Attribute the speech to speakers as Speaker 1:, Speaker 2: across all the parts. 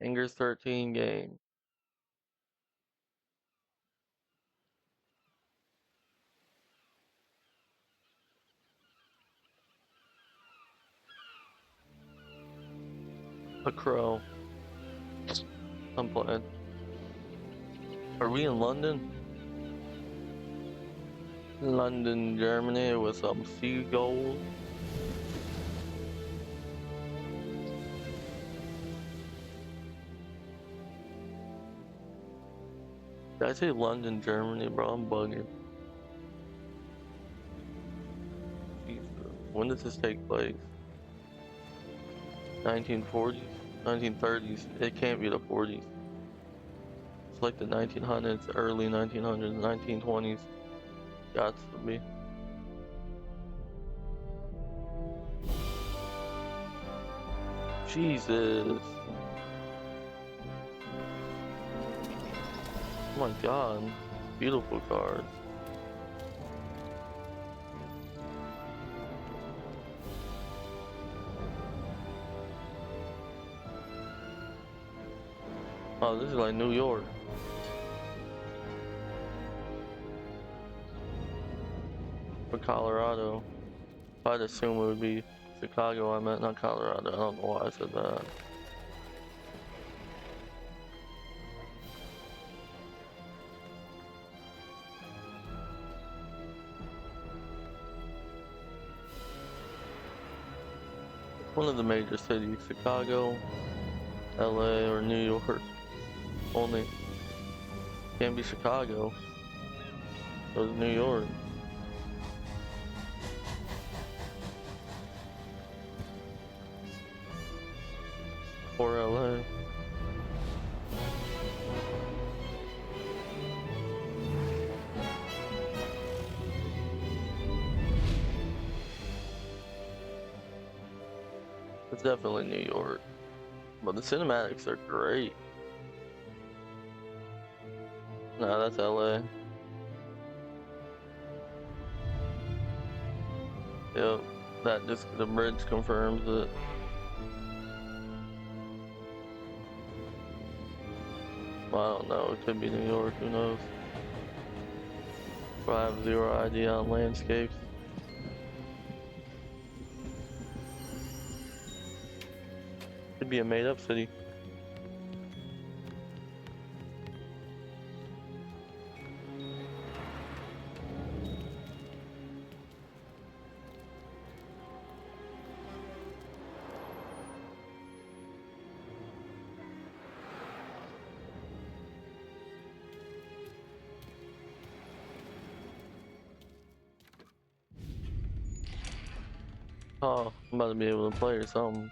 Speaker 1: Fingers 13 game. A crow. I'm playing. Are we in London? London, Germany with some seagulls. Did I say London, Germany, bro? I'm bugging. Jesus. When does this take place? 1940s? 1930s? It can't be the 40s. It's like the 1900s, early 1900s, 1920s. Gots to be. Jesus. Oh my god. Beautiful cards. Oh, this is like New York. Or Colorado. I'd assume it would be Chicago. I meant not Colorado. I don't know why I said that. One of the major cities, Chicago, LA, or New York. Only. Can't be Chicago. It was New York. Or LA. It's definitely New York. But the cinematics are great. Nah, that's LA. Yep. That just, the bridge confirms it. Well, I don't know. It could be New York. Who knows? But I have zero idea on landscapes. Could be a made-up city. Oh, I'm about to be able to play or something.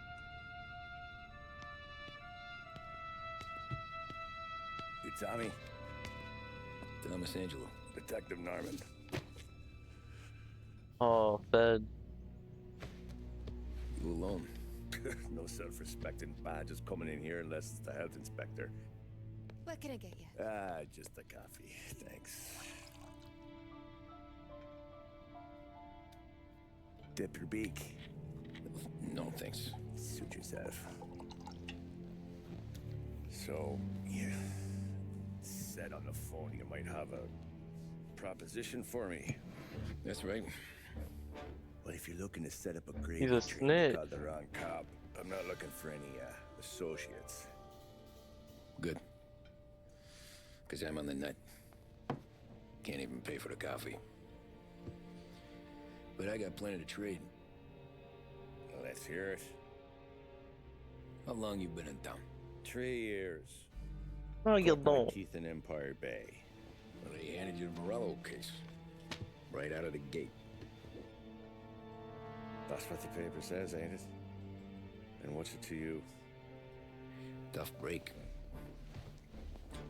Speaker 2: You Tommy?
Speaker 3: Thomas Angelo.
Speaker 2: Detective Norman.
Speaker 1: Oh, Fed.
Speaker 3: You alone?
Speaker 2: No self-respecting badges coming in here unless it's the health inspector.
Speaker 4: What can I get you?
Speaker 2: Just a coffee, thanks. Dip your beak.
Speaker 3: No, thanks.
Speaker 2: Suit yourself. So, you said on the phone you might have a proposition for me.
Speaker 3: That's right.
Speaker 2: Well, if you're looking to set up a great
Speaker 1: He's a snitch.
Speaker 2: called the wrong cop, I'm not looking for any associates.
Speaker 3: Good. Because I'm on the nut. Can't even pay for the coffee. But I got plenty to trade.
Speaker 2: Well, let's hear it.
Speaker 3: How long you been in town?
Speaker 2: 3 years.
Speaker 1: Oh, you
Speaker 2: Cut my
Speaker 1: don't.
Speaker 2: teeth in Empire Bay.
Speaker 3: Well, they handed you the Morello case. Right out of the gate.
Speaker 2: That's what the paper says, ain't it? And what's it to you?
Speaker 3: Tough break.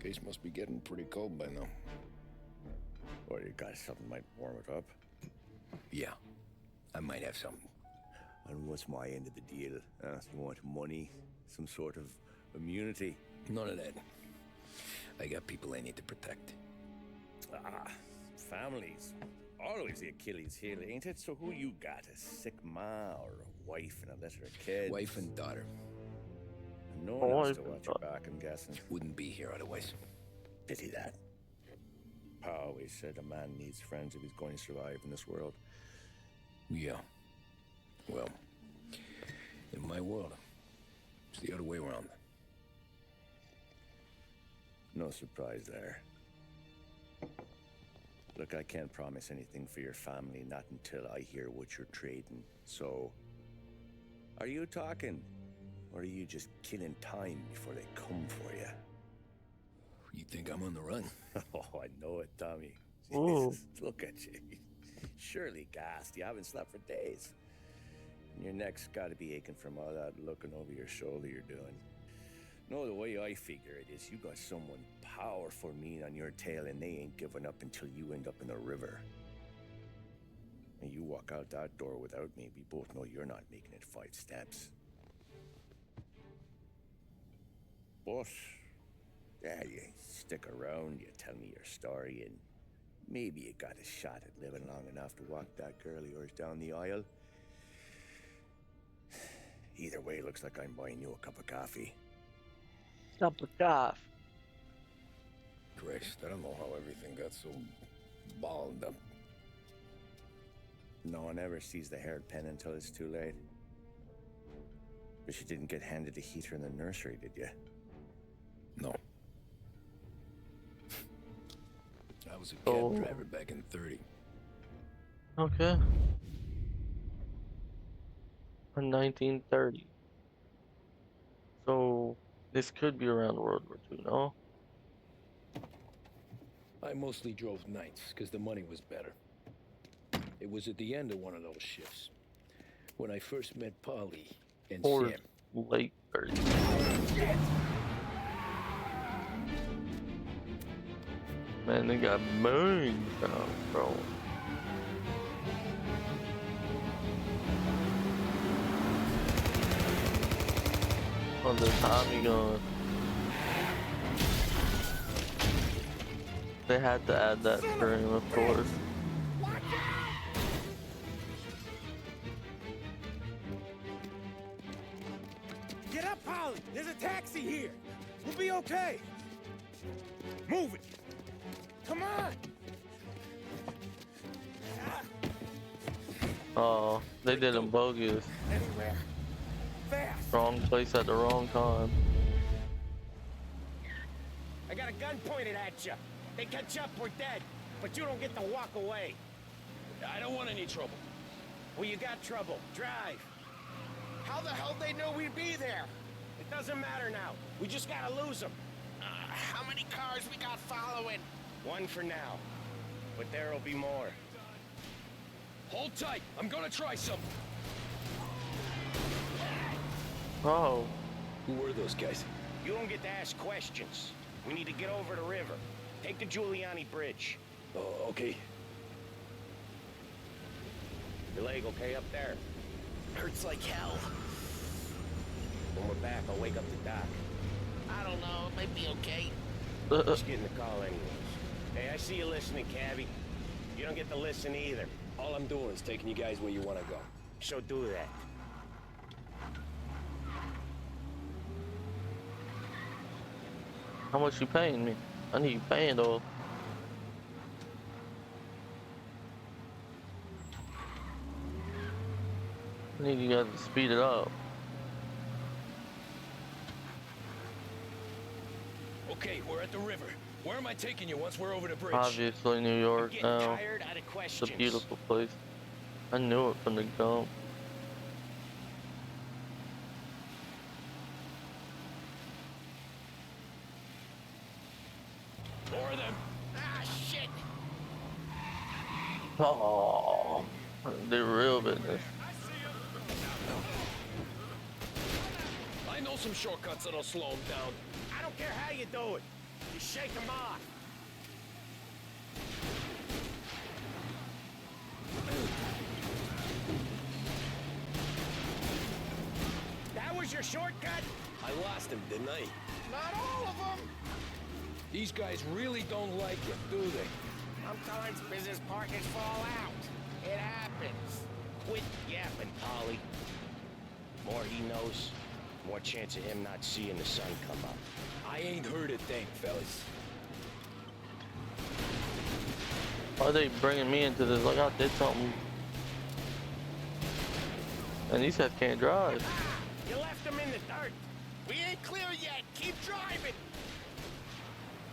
Speaker 3: Case must be getting pretty cold by now.
Speaker 2: Or you got something might warm it up?
Speaker 3: Yeah. I might have something.
Speaker 2: And what's my end of the deal? You want money? Some sort of immunity?
Speaker 3: None of that. I got people I need to protect.
Speaker 2: Families. Always the Achilles heel, ain't it? So who you got? A sick ma or a wife and a litter of kids?
Speaker 3: Wife and daughter.
Speaker 2: No
Speaker 1: Oh,
Speaker 2: one else
Speaker 1: I
Speaker 2: to watch
Speaker 1: thought-
Speaker 2: your back, I'm guessing.
Speaker 3: Wouldn't be here otherwise.
Speaker 2: Pity that. Pa always said a man needs friends if he's going to survive in this world.
Speaker 3: Yeah. Well, in my world, it's the other way around.
Speaker 2: No surprise there. Look, I can't promise anything for your family, not until I hear what you're trading. So, are you talking? Or are you just killing time before they come for you?
Speaker 3: You think I'm on the run?
Speaker 2: Oh, I know it, Tommy.
Speaker 1: Ooh.
Speaker 2: Jesus, look at you. Surely gassed. You haven't slept for days. And your neck's got to be aching from all that looking over your shoulder you're doing. No, the way I figure it is you got someone powerful mean on your tail and they ain't giving up until you end up in the river. And you walk out that door without me, we both know you're not making it 5 steps. But, yeah, you stick around, you tell me your story, and maybe you got a shot at living long enough to walk that girl of yours down the aisle. Either way, looks like I'm buying you a cup of coffee.
Speaker 1: Cup of coffee.
Speaker 3: Christ, I don't know how everything got so balled up.
Speaker 2: No one ever sees the haired pen until it's too late. But you didn't get handed a heater in the nursery, did you?
Speaker 3: No. I was a cab
Speaker 1: Oh.
Speaker 3: driver back in 30.
Speaker 1: Okay. In 1930. So this could be around World War II, no?
Speaker 3: I mostly drove nights because the money was better. It was at the end of one of those shifts when I first met Polly and
Speaker 1: Or
Speaker 3: Sam.
Speaker 1: late 30s. Man, they got moons out, bro. Oh, the Tommy gun. They had to add that scream, of course.
Speaker 2: Get up, Polly! There's a taxi here! We'll be okay! Move it! Come on!
Speaker 1: Oh, they did them bogus.
Speaker 2: Anywhere! Fast!
Speaker 1: Wrong place at the wrong time.
Speaker 5: I got a gun pointed at you. They catch up, we're dead. But you don't get to walk away.
Speaker 3: I don't want any trouble.
Speaker 5: Well, you got trouble. Drive.
Speaker 6: How the hell they know we'd be there?
Speaker 5: It doesn't matter now. We just gotta lose them.
Speaker 6: How many cars we got following?
Speaker 5: One for now. But there'll be more.
Speaker 3: Hold tight. I'm gonna try something.
Speaker 1: Oh,
Speaker 3: Who were those guys?
Speaker 5: You don't get to ask questions. We need to get over the river. Take the Giuliani Bridge.
Speaker 3: Oh, okay.
Speaker 5: Your leg okay up there?
Speaker 6: Hurts like hell.
Speaker 5: When we're back, I'll wake up the doc.
Speaker 6: I don't know, it might be okay.
Speaker 5: Just getting the call anyways. Hey, I see you listening, Cabby. You don't get to listen either.
Speaker 3: All I'm doing is taking you guys where you want to go.
Speaker 5: So do that.
Speaker 1: how much you paying me? I need you paying though. I need you guys to speed it up.
Speaker 3: Okay, we're at the river. Where am I taking you once we're over the bridge?
Speaker 1: Obviously, New York
Speaker 5: Getting
Speaker 1: now.
Speaker 5: tired out of
Speaker 1: It's
Speaker 5: questions.
Speaker 1: a beautiful place. I knew it from the jump.
Speaker 3: More of them.
Speaker 6: Ah, shit!
Speaker 1: Oh, the real business.
Speaker 3: I know some shortcuts that'll slow them down.
Speaker 5: I don't care how you do it. You shake them off. That was your shortcut?
Speaker 3: I lost him, didn't I?
Speaker 6: Not all of them!
Speaker 3: These guys really don't like it, do they?
Speaker 6: Sometimes business partners fall out. It happens.
Speaker 5: Quit yapping, Polly. More he knows, More chance of him not seeing the sun come up.
Speaker 3: I ain't heard a thing, fellas.
Speaker 1: Why are they bringing me into this? Like I did something. And these guys can't drive.
Speaker 5: You left him in the dirt.
Speaker 6: We ain't clear yet. Keep driving.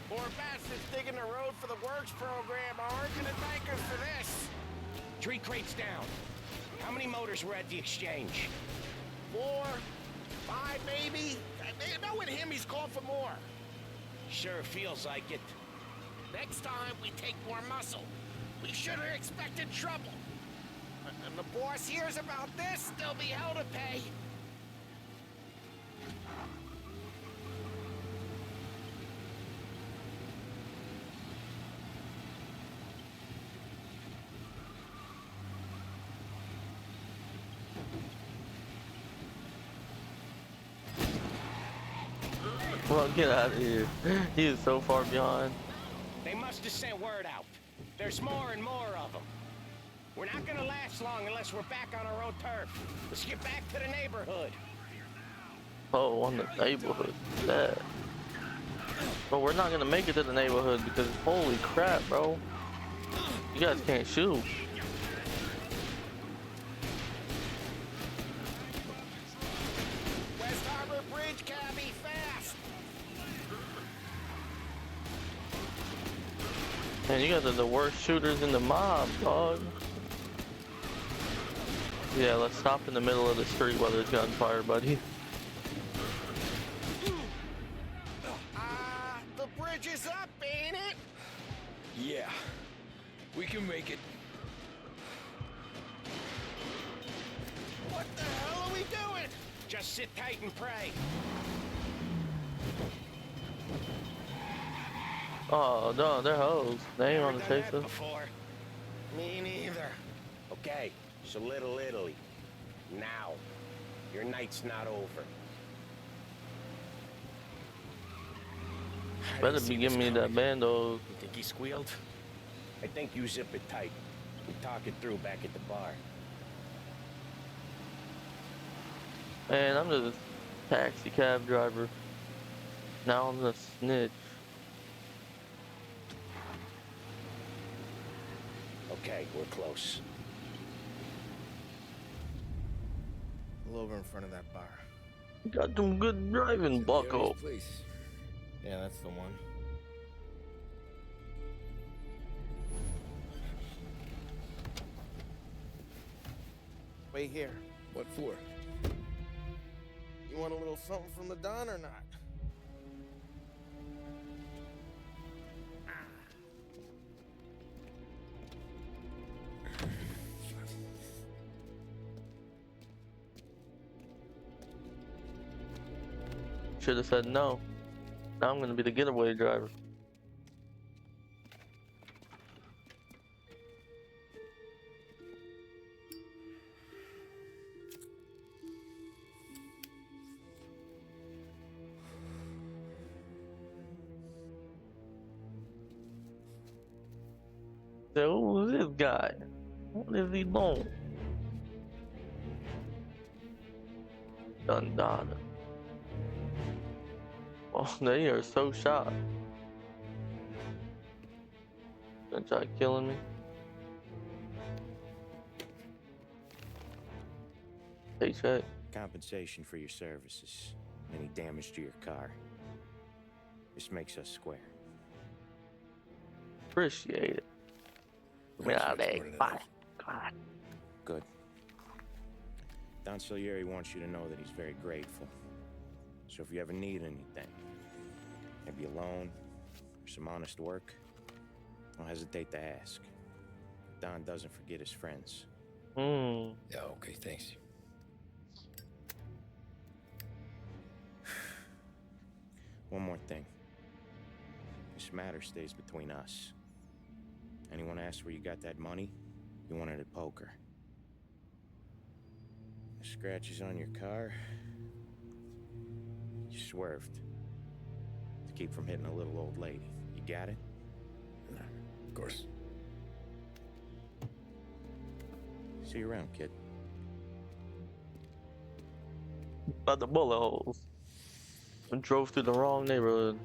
Speaker 6: Poor bastards digging the road for the works program aren't gonna thank us for this.
Speaker 5: 3 crates down. How many motors were at the exchange?
Speaker 6: 4, 5 maybe. Knowing him, he's called for more.
Speaker 5: Sure feels like it.
Speaker 6: Next time, we take more muscle. We should have expected trouble. And the boss hears about this, there'll be hell to pay.
Speaker 1: Well, get out of here. He is so far behind.
Speaker 5: They must have sent word out. There's more and more of them. We're not gonna last long unless we're back on our own turf. Let's get back to the neighborhood.
Speaker 1: Oh, on the neighborhood. That. But we're not gonna make it to the neighborhood because holy crap, bro. You guys can't shoot.
Speaker 6: West Harbor Bridge, cabby, fast!
Speaker 1: Man, you guys are the worst shooters in the mob, dog. Yeah, let's stop in the middle of the street while there's gunfire, buddy.
Speaker 6: The bridge is up, ain't it?
Speaker 3: Yeah, we can make it.
Speaker 6: What the hell are we doing?
Speaker 5: Just sit tight and pray.
Speaker 1: Oh, no, they're hoes. They ain't
Speaker 5: Never
Speaker 1: on the
Speaker 5: done
Speaker 1: chase
Speaker 5: that
Speaker 1: us.
Speaker 5: before.
Speaker 6: Me neither.
Speaker 5: Okay, so Little Italy. Now, your night's not over.
Speaker 1: Better be giving me that bando.
Speaker 5: You think he squealed? I think you zip it tight. We talk it through back at the bar.
Speaker 1: Man, I'm just a taxi cab driver. Now I'm the snitch.
Speaker 5: Okay, we're close.
Speaker 6: Pull over in front of that bar.
Speaker 1: Got some good driving, bucko.
Speaker 3: Place.
Speaker 6: Yeah, that's the one. Wait here.
Speaker 3: What for?
Speaker 6: You want a little something from the Don or not?
Speaker 1: Should have said no. Now I'm gonna be the getaway driver. So who's this guy? What is he doing? Dundada. Oh, they are so shocked. Gonna try killing me. Hey, check.
Speaker 2: Compensation for your services. Any damage to your car. This makes us square.
Speaker 1: Appreciate it. Yeah, they bye. God.
Speaker 2: Good. Don Salieri wants you to know that he's very grateful. So if you ever need anything, maybe a loan or some honest work, don't hesitate to ask. Don doesn't forget his friends.
Speaker 1: Hmm.
Speaker 3: Yeah, okay, thanks.
Speaker 2: One more thing. This matter stays between us. Anyone asks where you got that money, you won it at poker. The scratches on your car, you swerved to keep from hitting a little old lady. You got it?
Speaker 3: Of course.
Speaker 2: See you around, kid.
Speaker 1: by the bullet holes. And drove through the wrong neighborhood.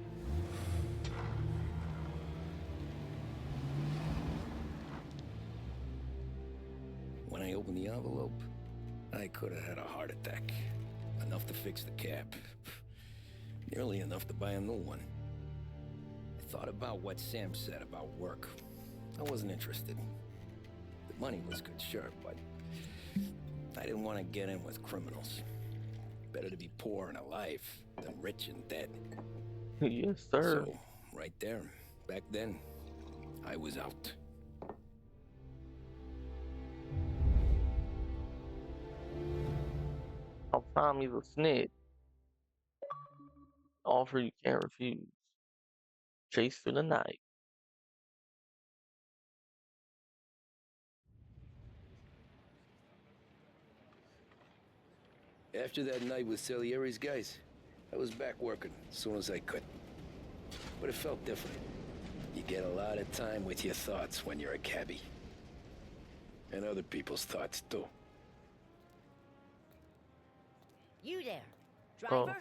Speaker 3: When I opened the envelope, I could have had a heart attack. Enough to fix the cap. Nearly enough to buy a new one. I thought about what Sam said about work. I wasn't interested. The money was good, sure, but I didn't want to get in with criminals. Better to be poor and alive than rich and dead.
Speaker 1: Yes, sir.
Speaker 3: So, right there, back then, I was out.
Speaker 1: I'll find me the snitch. Offer you can't refuse. Chase through the night.
Speaker 3: After that night with Salieri's guys, I was back working as soon as I could. But it felt different. You get a lot of time with your thoughts when you're a cabbie. And other people's thoughts, too.
Speaker 7: You there, driver?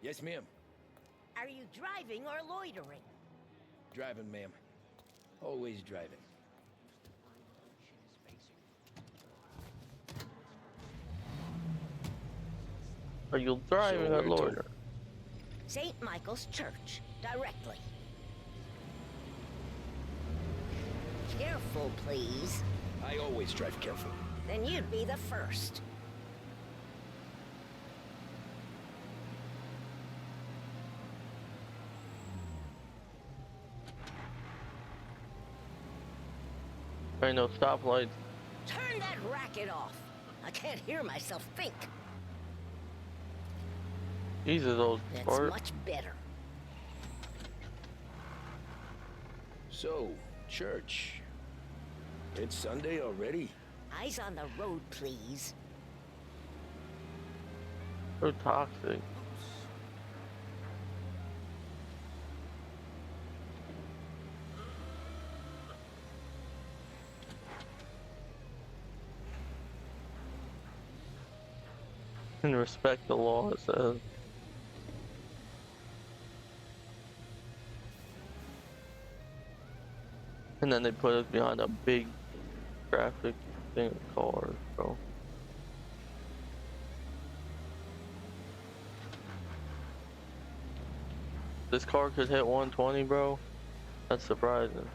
Speaker 3: Yes, ma'am.
Speaker 7: Are you driving or loitering?
Speaker 3: Driving, ma'am. Always driving.
Speaker 1: Are you driving
Speaker 3: So
Speaker 1: or
Speaker 3: where to?
Speaker 1: loitering?
Speaker 7: St. Michael's Church, directly. Careful, please.
Speaker 3: I always drive careful.
Speaker 7: Then you'd be the first.
Speaker 1: Ain't no stoplights.
Speaker 7: Turn that racket off. I can't hear myself think.
Speaker 1: Jesus, old
Speaker 7: That's
Speaker 1: sport.
Speaker 7: much better.
Speaker 3: So, church. It's Sunday already?
Speaker 7: Eyes on the road, please.
Speaker 1: So toxic. And respect the law, it says. And then they put us behind a big traffic thing of cars, bro. This car could hit 120, bro. That's surprising.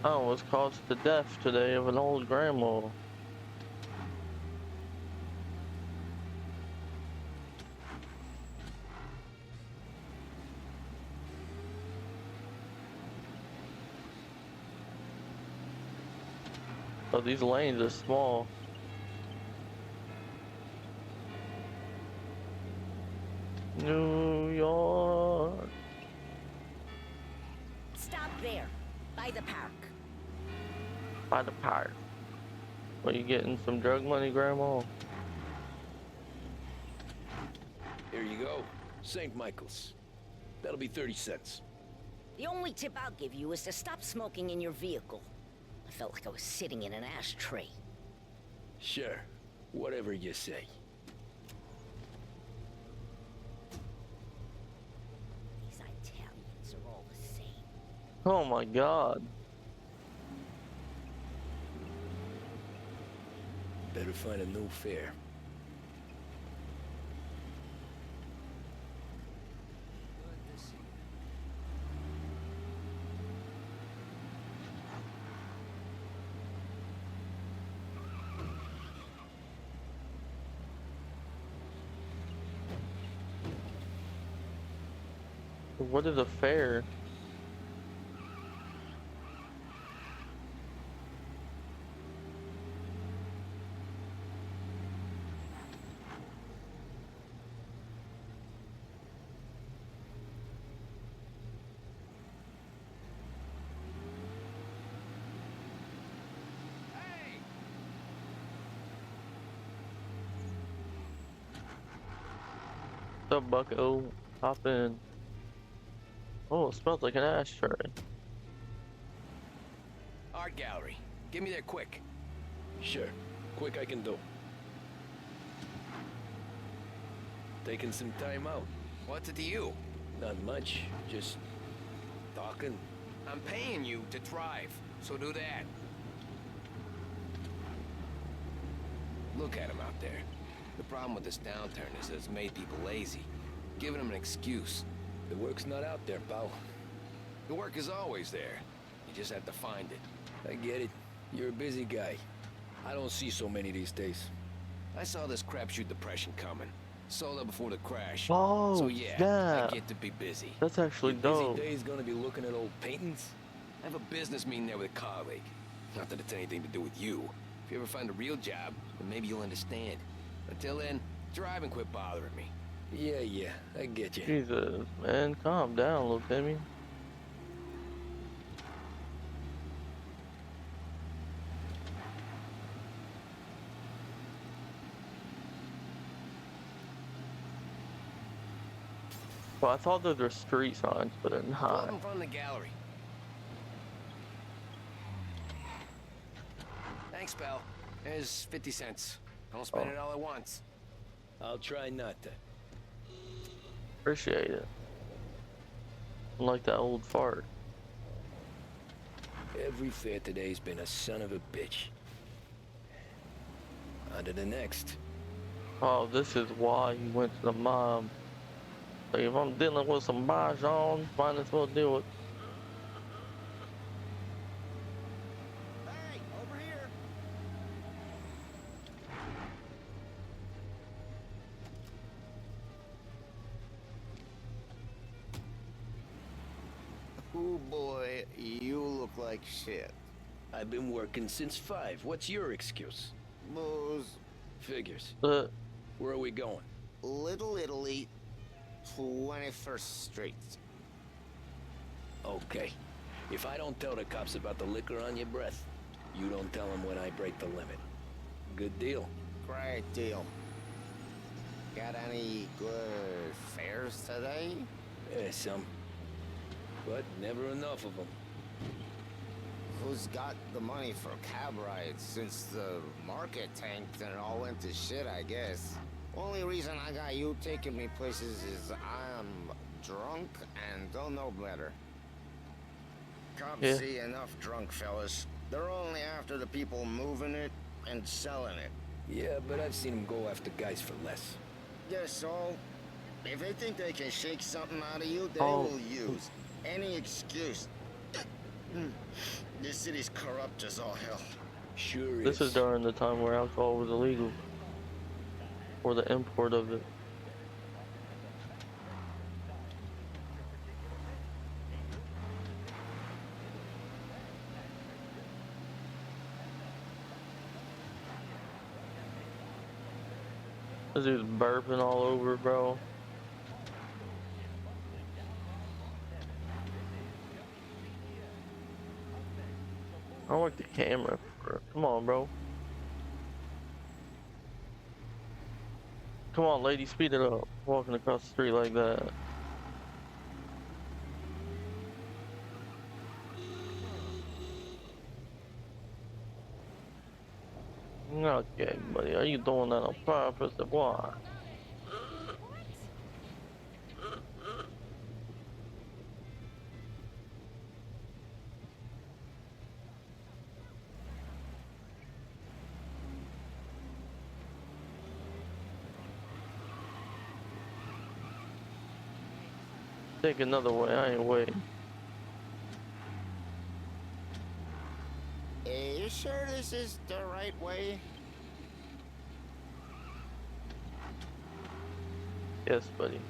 Speaker 1: I almost caused the death today of an old grandma. Oh, these lanes are small. New York.
Speaker 7: Stop there, by the park.
Speaker 1: By the park. Are you getting some drug money, Grandma?
Speaker 3: Here you go. St. Michael's. That'll be 30 cents.
Speaker 7: The only tip I'll give you is to stop smoking in your vehicle. I felt like I was sitting in an ashtray.
Speaker 3: Sure. Whatever you say.
Speaker 7: These Italians are all the same.
Speaker 1: Oh my God.
Speaker 3: Better find a new fare.
Speaker 1: What is a fare? up, bucko? Hop in. Oh, it smells like an ashtray.
Speaker 5: Art gallery. Get me there quick.
Speaker 3: Sure. Quick I can do. Taking some time out.
Speaker 5: What's it to you?
Speaker 3: Not much. Just talking.
Speaker 5: I'm paying you to drive, so do that. Look at him out there. The problem with this downturn is that it's made people lazy. Giving them an excuse.
Speaker 3: The work's not out there, pal.
Speaker 5: The work is always there. You just have to find it.
Speaker 3: I get it. You're a busy guy. I don't see so many these days.
Speaker 5: I saw this crapshoot depression coming. Sold up before the crash.
Speaker 1: Oh,
Speaker 5: so yeah,
Speaker 1: yeah.
Speaker 5: I get to be busy.
Speaker 1: That's actually
Speaker 3: Your
Speaker 1: dope.
Speaker 3: busy day's gonna be looking at old paintings?
Speaker 5: I have a business meeting there with a colleague. Not that it's anything to do with you. If you ever find a real job, then maybe you'll understand. Until then, drive and quit bothering me.
Speaker 3: Yeah, I get you.
Speaker 1: Jesus, man, calm down, little Timmy. Well, I thought those were street signs, but they're
Speaker 5: Pull up
Speaker 1: not.
Speaker 5: in front of the gallery. Thanks, pal. There's 50 cents. Don't spend it all at once.
Speaker 3: I'll try not to.
Speaker 1: Appreciate it. Like that old fart.
Speaker 3: Every fair today's been a son of a bitch. On to the next.
Speaker 1: Oh, this is why he went to the mob. Like, if I'm dealing with some mahjong, might as well do it.
Speaker 2: Hey, over here. Oh boy, you look like shit.
Speaker 3: I've been working since 5. What's your excuse?
Speaker 2: Booze,
Speaker 3: Figures.
Speaker 1: But
Speaker 3: Where are we going?
Speaker 2: Little Italy, 21st Street.
Speaker 3: Okay. If I don't tell the cops about the liquor on your breath, you don't tell them when I break the limit. Good deal.
Speaker 2: Great deal. Got any good fares today?
Speaker 3: Some. But never enough of them.
Speaker 2: Who's got the money for cab rides since the market tanked and it all went to shit, I guess? Only reason I got you taking me places is I'm drunk and don't know better. Cops
Speaker 1: Yeah.
Speaker 2: see enough drunk fellas. They're only after the people moving it and selling it.
Speaker 3: Yeah, but I've seen them go after guys for less.
Speaker 2: Yes, so if they think they can shake something out of you, they
Speaker 1: Oh.
Speaker 2: will use any excuse. This city's corrupt as all hell.
Speaker 3: Sure
Speaker 1: this is during the time where alcohol was illegal. Or the import of it. This dude's burping all over, bro. I don't like the camera. Come on, bro. Come on, lady, speed it up. Walking across the street like that. Okay, buddy, are you doing that on purpose or what? Take another way, I ain't waiting.
Speaker 2: Are you sure this is the right way?
Speaker 1: Yes, buddy.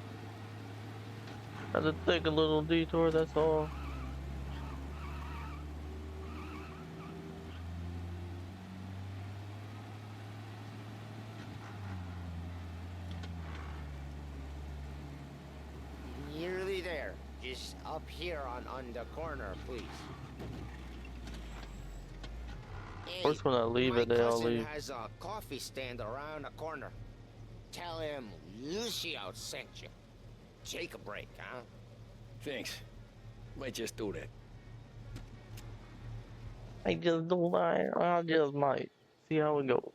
Speaker 1: Had to take a little detour, that's all.
Speaker 2: Nearly there. Just up here on the corner, please.
Speaker 1: Of course, when I leave it, they all
Speaker 2: My
Speaker 1: leave.
Speaker 2: cousin has a coffee stand around the corner.
Speaker 5: tell him Lucio sent you. Take a break, huh?
Speaker 3: Thanks. Might just do that.
Speaker 1: I just don't mind. I just might. See how it goes.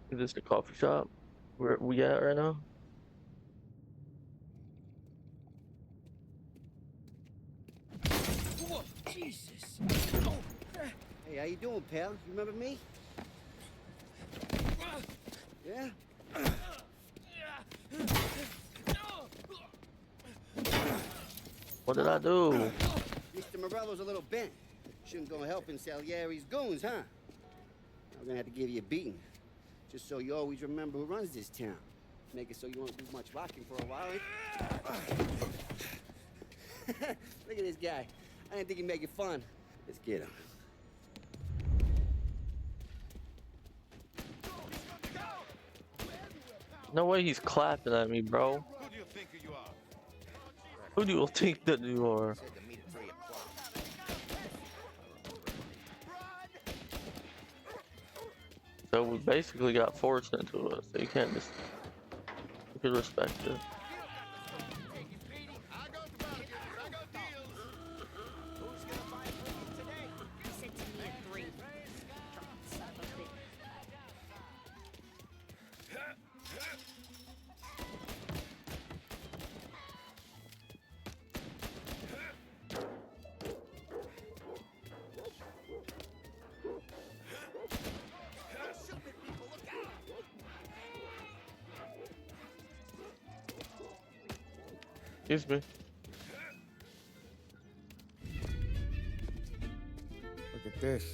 Speaker 1: Is this the coffee shop? Where we at right now?
Speaker 3: Whoa, Jesus.
Speaker 8: Hey, how you doing, pal? You remember me? Yeah?
Speaker 1: What did I do?
Speaker 8: Mr. Morello's a little bent. Shouldn't go helping Salieri's goons, huh? I'm gonna have to give you a beating. Just so you always remember who runs this town. Make it so you won't do much rocking for a while. Look at this guy. I didn't think he'd make it fun. Let's get him.
Speaker 1: No way he's clapping at me, bro.
Speaker 6: Who do you think you are?
Speaker 1: Who do you think that you are?
Speaker 5: Said to meet at 3 o'clock.
Speaker 1: So we basically got forced into it, so you can't just... You can respect it.
Speaker 7: He said to me at 3. Son of a bitch.
Speaker 1: Excuse me.
Speaker 9: Look at this.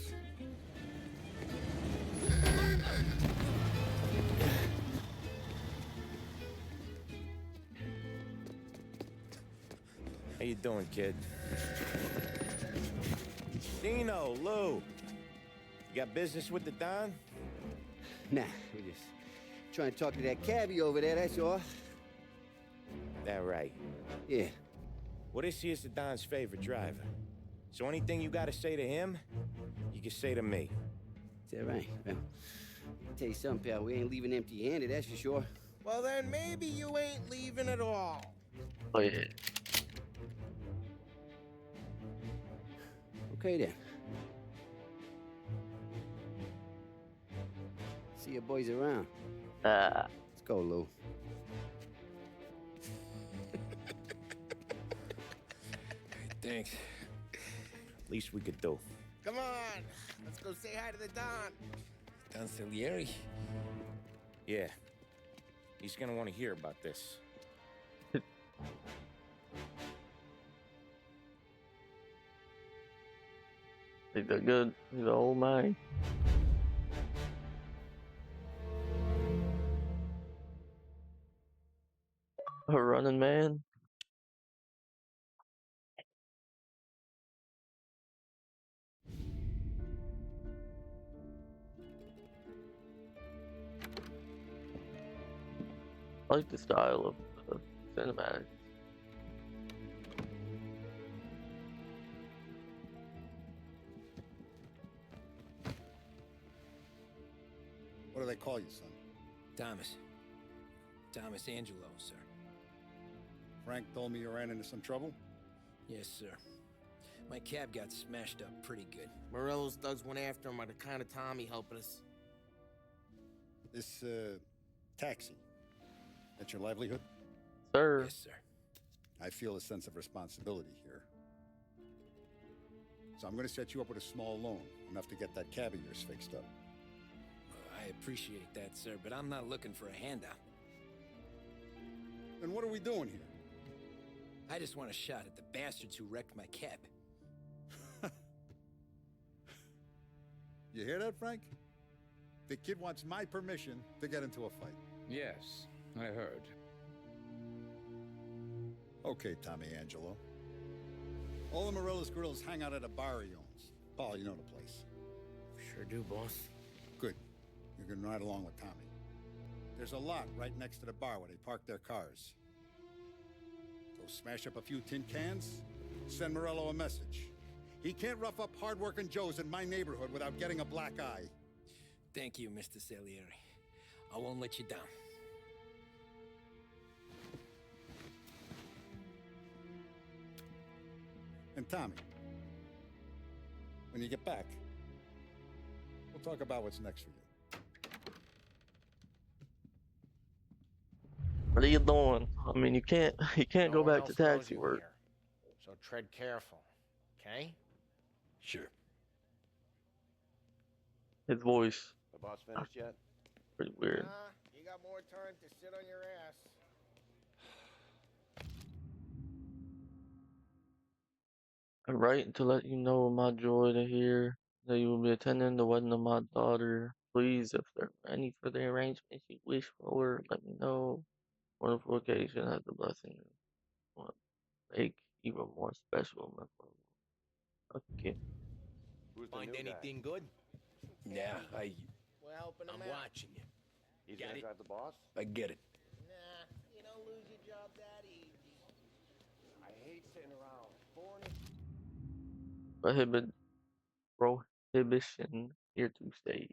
Speaker 2: How you doing, kid? Dino, Lou. You got business with the Don?
Speaker 8: Nah, we're just trying to talk to that cabbie over there, that's all.
Speaker 2: That right.
Speaker 8: Yeah.
Speaker 2: Well, this here's the Don's favorite driver. So anything you gotta say to him, you can say to me.
Speaker 8: Is that right? Well, I'll tell you something, pal. We ain't leaving empty-handed, that's for sure.
Speaker 6: Well, then maybe you ain't leaving at all.
Speaker 1: Oh yeah.
Speaker 8: Okay, then. See you boys around. Let's go, Lou.
Speaker 3: Thanks.
Speaker 2: Least we could do.
Speaker 6: Come on, let's go say hi to the Don.
Speaker 3: Don Salieri?
Speaker 2: Yeah. He's gonna want to hear about this.
Speaker 1: Think they're good. He's an old man. A running man. I like the style of the cinematic.
Speaker 9: What do they call you, son?
Speaker 3: Thomas. Thomas Angelo, sir.
Speaker 9: Frank told me you ran into some trouble?
Speaker 3: Yes, sir. My cab got smashed up pretty good.
Speaker 6: Morello's thugs went after him on account of Tommy helping us.
Speaker 9: This, taxi. That's your livelihood?
Speaker 1: Sir.
Speaker 3: Yes, sir.
Speaker 9: I feel a sense of responsibility here. So I'm gonna set you up with a small loan, enough to get that cab of yours fixed up.
Speaker 3: I appreciate that, sir, but I'm not looking for a handout.
Speaker 9: Then what are we doing here?
Speaker 3: I just want a shot at the bastards who wrecked my cab.
Speaker 9: You hear that, Frank? The kid wants my permission to get into a fight.
Speaker 10: Yes, I heard.
Speaker 9: Okay, Tommy Angelo. All the Morello's grills hang out at a bar he owns. Paul, you know the place.
Speaker 6: Sure do, boss.
Speaker 9: Good. You can ride along with Tommy. There's a lot right next to the bar where they park their cars. Go smash up a few tin cans, send Morello a message. He can't rough up hard-working Joes in my neighborhood without getting a black eye.
Speaker 3: Thank you, Mr. Salieri. I won't let you down.
Speaker 9: And Tommy, when you get back, we'll talk about what's next for you.
Speaker 1: What are you doing? I mean, you can't
Speaker 5: No
Speaker 1: go
Speaker 5: one
Speaker 1: back to
Speaker 5: else knows
Speaker 1: taxi
Speaker 5: you
Speaker 1: work.
Speaker 5: here, so tread careful, okay?
Speaker 3: Sure.
Speaker 1: His voice,
Speaker 2: The boss finished yet?
Speaker 1: pretty weird.
Speaker 5: You got more time to sit on your ass.
Speaker 1: I write to let you know my joy to hear that you will be attending the wedding of my daughter. Please, if there are any further arrangements you wish for, let me know. Wonderful occasion has the blessing of make even more special and memorable. Okay.
Speaker 2: Who's the
Speaker 3: Find
Speaker 2: new guy?
Speaker 3: anything good? Yeah,
Speaker 5: We're helping him
Speaker 3: I'm
Speaker 5: out.
Speaker 3: watching you.
Speaker 2: He's
Speaker 3: Got
Speaker 2: gonna
Speaker 3: it.
Speaker 2: drive the boss?
Speaker 3: I get it.
Speaker 5: Nah, you don't lose your job that easy.
Speaker 2: I hate sitting around. Boring.
Speaker 1: Prohibition here to stay.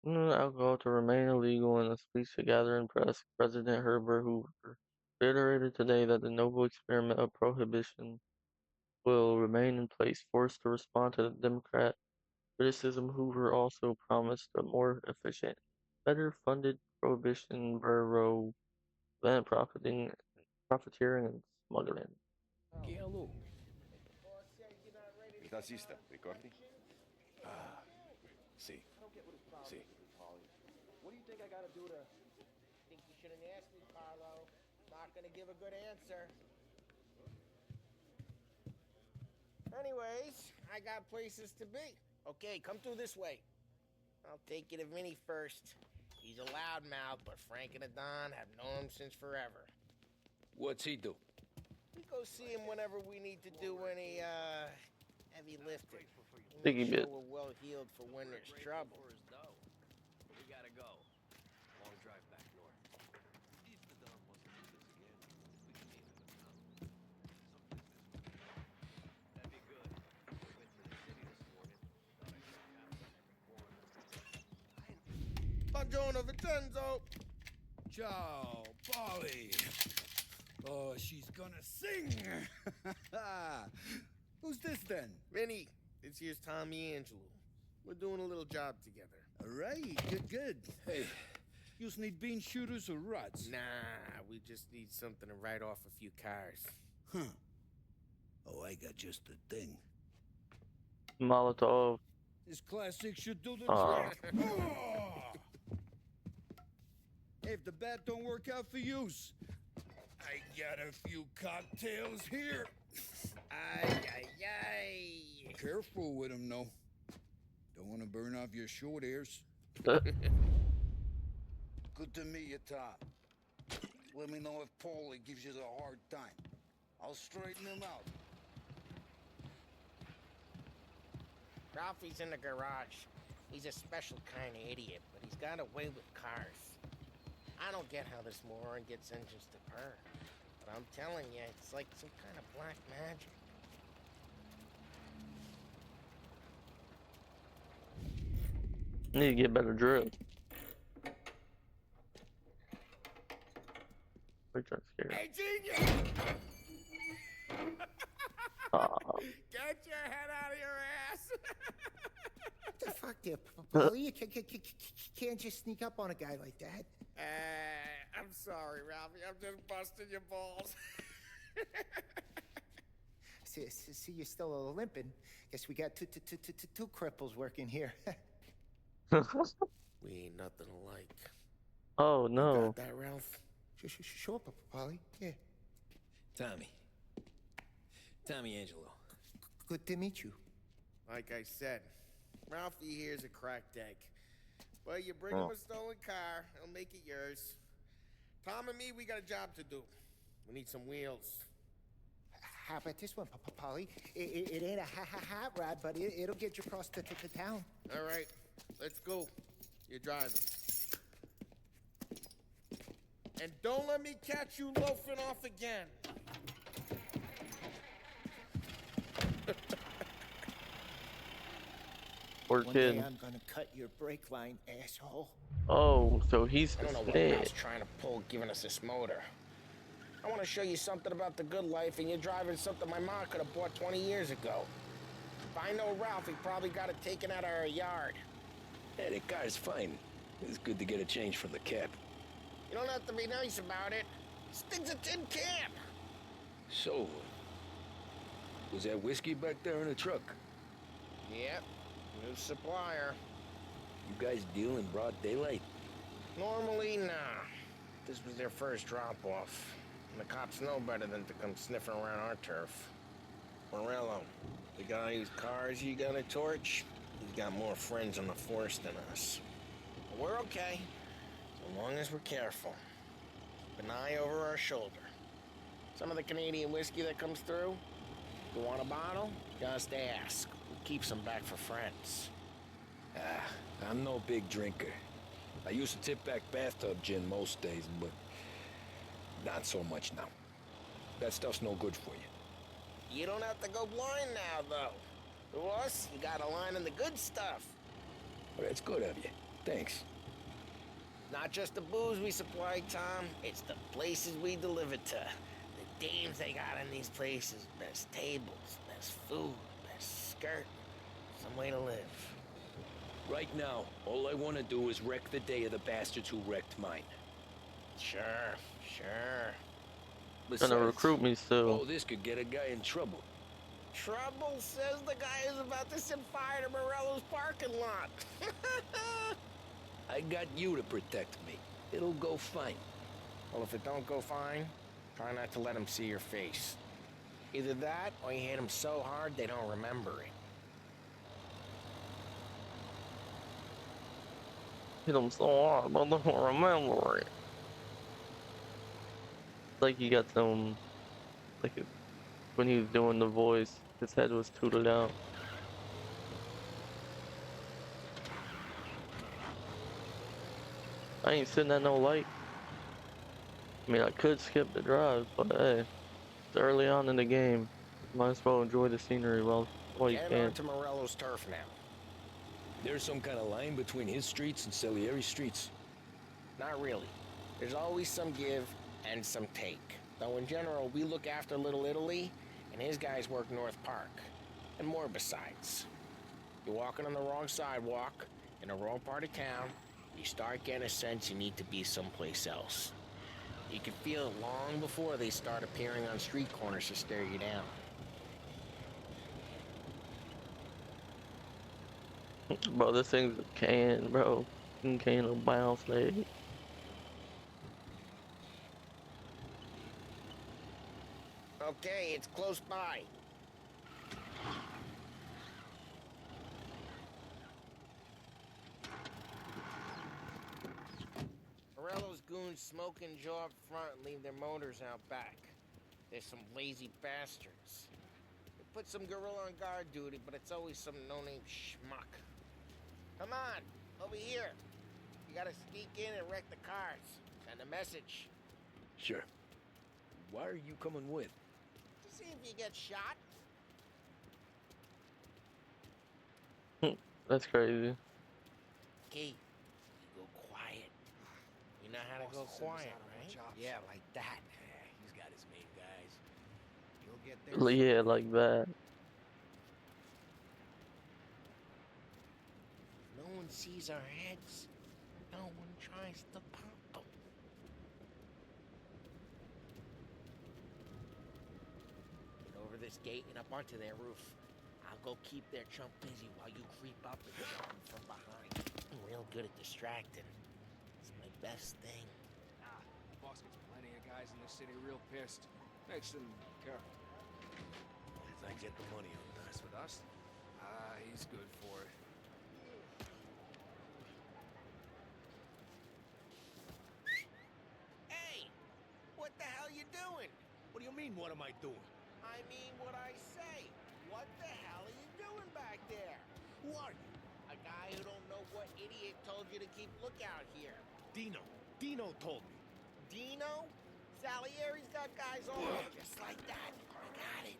Speaker 1: Alcohol to remain illegal in a speech to gathering press, President Herbert Hoover reiterated today that the noble experiment of prohibition will remain in place. Forced to respond to the Democrat criticism, Hoover also promised a more efficient, better funded prohibition bureau than profiteering and smuggling.
Speaker 3: Hello.
Speaker 5: Boss said you're not ready to
Speaker 2: ¿Estás lista, Ricordi?
Speaker 3: See. See.
Speaker 2: What do you think I gotta do to...
Speaker 5: think you shouldn't ask me, Carlo. Not gonna give a good answer. Anyways, I got places to be. Okay, come through this way. I'll take you to Vinny first. He's a loudmouth, but Frank and the Don have known him since forever.
Speaker 3: What's he do?
Speaker 5: We go see him whenever we need to do any, heavy lifting.
Speaker 1: Think he
Speaker 5: Make sure
Speaker 1: bit.
Speaker 5: we're well healed for when there's trouble.
Speaker 3: We gotta go. Long drive back north. If the Don wants to do this again, we can meet him in town. That'd be good. We went to the city this morning. Thought I saw cops on every corner.
Speaker 5: Buongiorno, Vincenzo!
Speaker 11: Ciao, Polly. Oh, she's gonna sing. Who's this then?
Speaker 5: Vinny, this here's Tommy Angelo. We're doing a little job together.
Speaker 11: All right, good. Hey, you need bean shooters or rods?
Speaker 5: Nah, we just need something to write off a few cars.
Speaker 11: Huh. Oh, I got just the thing.
Speaker 1: Molotov.
Speaker 11: This classic should do the
Speaker 1: Aw.
Speaker 11: trick. Hey, if the bat don't work out for yous, I got a few cocktails here.
Speaker 5: Ay.
Speaker 11: Careful with them, though. Don't want to burn off your short hairs. Good to meet you, Tom. Let me know if Paulie gives you the hard time. I'll straighten him out.
Speaker 5: Ralphie's in the garage. He's a special kind of idiot, but he's got a way with cars. I don't get how this moron gets engines to purr. But I'm telling you, it's like some kind of black magic.
Speaker 1: Need to get better drill. Which one's scary?
Speaker 5: Hey, genius! Get your head out of your ass!
Speaker 12: The fuck there, Paulie? You can't just sneak up on a guy like that.
Speaker 5: I'm sorry, Ralphie. I'm just busting your balls.
Speaker 12: See, you're still limping. Guess we got two cripples working here.
Speaker 5: We ain't nothing alike.
Speaker 1: Oh
Speaker 5: You
Speaker 1: no.
Speaker 5: got that, Ralph?
Speaker 12: Sure, Paulie. Yeah.
Speaker 3: Tommy Angelo.
Speaker 12: Good to meet you.
Speaker 5: Like I said, Ralphie here's a cracked egg. Well, you bring him a stolen car, he'll make it yours. Tom and me, we got a job to do. We need some wheels.
Speaker 12: How about this one, Paulie? It ain't a hot rod, but it'll get you across to town.
Speaker 5: All right, let's go. You're driving. And don't let me catch you loafing off again.
Speaker 1: Poor
Speaker 12: One
Speaker 1: kid.
Speaker 12: day I'm gonna cut your brake line, asshole.
Speaker 1: Oh, so he's
Speaker 5: I
Speaker 1: the
Speaker 5: don't know what
Speaker 1: snitch.
Speaker 5: Ralph's trying to pull giving us this motor. I want to show you something about the good life, and you're driving something my mom could have bought 20 years ago. If I know Ralph, he probably got it taken out of our yard.
Speaker 3: Yeah, that car's fine. It's good to get a change from the cap.
Speaker 5: You don't have to be nice about it. This thing's a tin can.
Speaker 3: So, was that whiskey back there in the truck?
Speaker 5: Yep, new supplier.
Speaker 3: You guys deal in broad daylight?
Speaker 5: Normally, nah. This was their first drop-off. And the cops know better than to come sniffing around our turf. Morello, the guy whose cars you got a torch, he's got more friends on the force than us. But we're okay, so long as we're careful. Keep an eye over our shoulder. Some of the Canadian whiskey that comes through, you want a bottle? Just ask. We keep some back for friends.
Speaker 3: I'm no big drinker. I used to tip back bathtub gin most days, but not so much now. That stuff's no good for you.
Speaker 5: You don't have to go blind now, though. To us, you got a line in the good stuff.
Speaker 3: Well, that's good of you. Thanks.
Speaker 5: Not just the booze we supply, Tom. It's the places we deliver to. The dames they got in these places. Best tables, best food, best skirt. Some way to live.
Speaker 3: Right now, all I want to do is wreck the day of the bastards who wrecked mine.
Speaker 5: Sure.
Speaker 3: Besides,
Speaker 1: Gonna recruit me still.
Speaker 3: all this could get a guy in trouble.
Speaker 5: Trouble says the guy is about to set fire to Morello's parking lot.
Speaker 3: I got you to protect me. It'll go fine.
Speaker 5: Well, if it don't go fine, try not to let him see your face. Either that, or you hit him so hard they don't remember it.
Speaker 1: Hit him so hard, but I don't remember it. Like he got some, when he was doing the voice, his head was tooted out. I ain't sitting at no light. I mean, I could skip the drive, but hey, it's early on in the game. Might as well enjoy the scenery while you
Speaker 5: Getting
Speaker 1: can.
Speaker 5: onto Morello's turf now.
Speaker 3: There's some kind of line between his streets and Salieri's streets.
Speaker 5: Not really. There's always some give and some take. Though in general, we look after Little Italy, and his guys work North Park. And more besides. You're walking on the wrong sidewalk, in the wrong part of town, you start getting a sense you need to be someplace else. You can feel it long before they start appearing on street corners to stare you down.
Speaker 1: Bro, this thing's a can, bro. Can of bounce, baby.
Speaker 5: Okay, it's close by. Morello's goons smoke and jaw up front and leave their motors out back. They're some lazy bastards. They put some gorilla on guard duty, but it's always some no-name schmuck. Come on, over here. You gotta sneak in and wreck the cars. Send a message.
Speaker 3: Sure. Why are you coming with?
Speaker 5: To see if you get shot.
Speaker 1: That's crazy.
Speaker 5: Okay, you go quiet. You know how to go quiet, right? Yeah, like that.
Speaker 6: He's got his main guys. You'll get there.
Speaker 1: Yeah, like that.
Speaker 5: No one sees our heads. No one tries to pop them. Get over this gate and up onto their roof. I'll go keep their chump busy while you creep up and jump him from behind. I'm real good at distracting. It's my best thing.
Speaker 10: The boss gets plenty of guys in the city real pissed. Makes them careful.
Speaker 6: As I get the money on this.
Speaker 10: With us? He's good for it.
Speaker 5: Hey! What the hell you doing?
Speaker 6: What do you mean, what am I doing?
Speaker 5: I mean what I say. What the hell are you doing back there?
Speaker 6: Who are you?
Speaker 5: A guy who don't know what idiot told you to keep lookout here.
Speaker 6: Dino. Dino told me.
Speaker 5: Dino? Salieri's got guys all over just like that. I got it.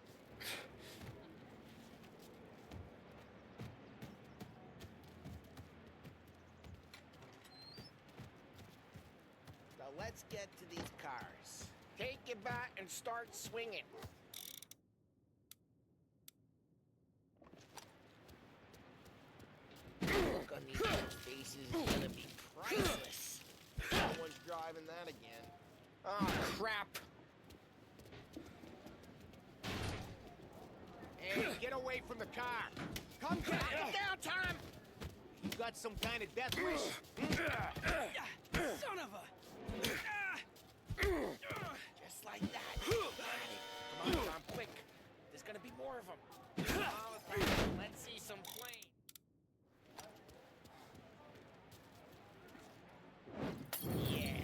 Speaker 5: let's get to these cars. Take your bat and start swinging. Look on these faces is gonna be priceless. No one's driving that again. Oh, crap. Hey, get away from the car. Come get down, Tom. You got some kind of death wish? Son of a... Just like that. Come on, Tom, quick. There's gonna be more of them. Let's see some flames. Yeah,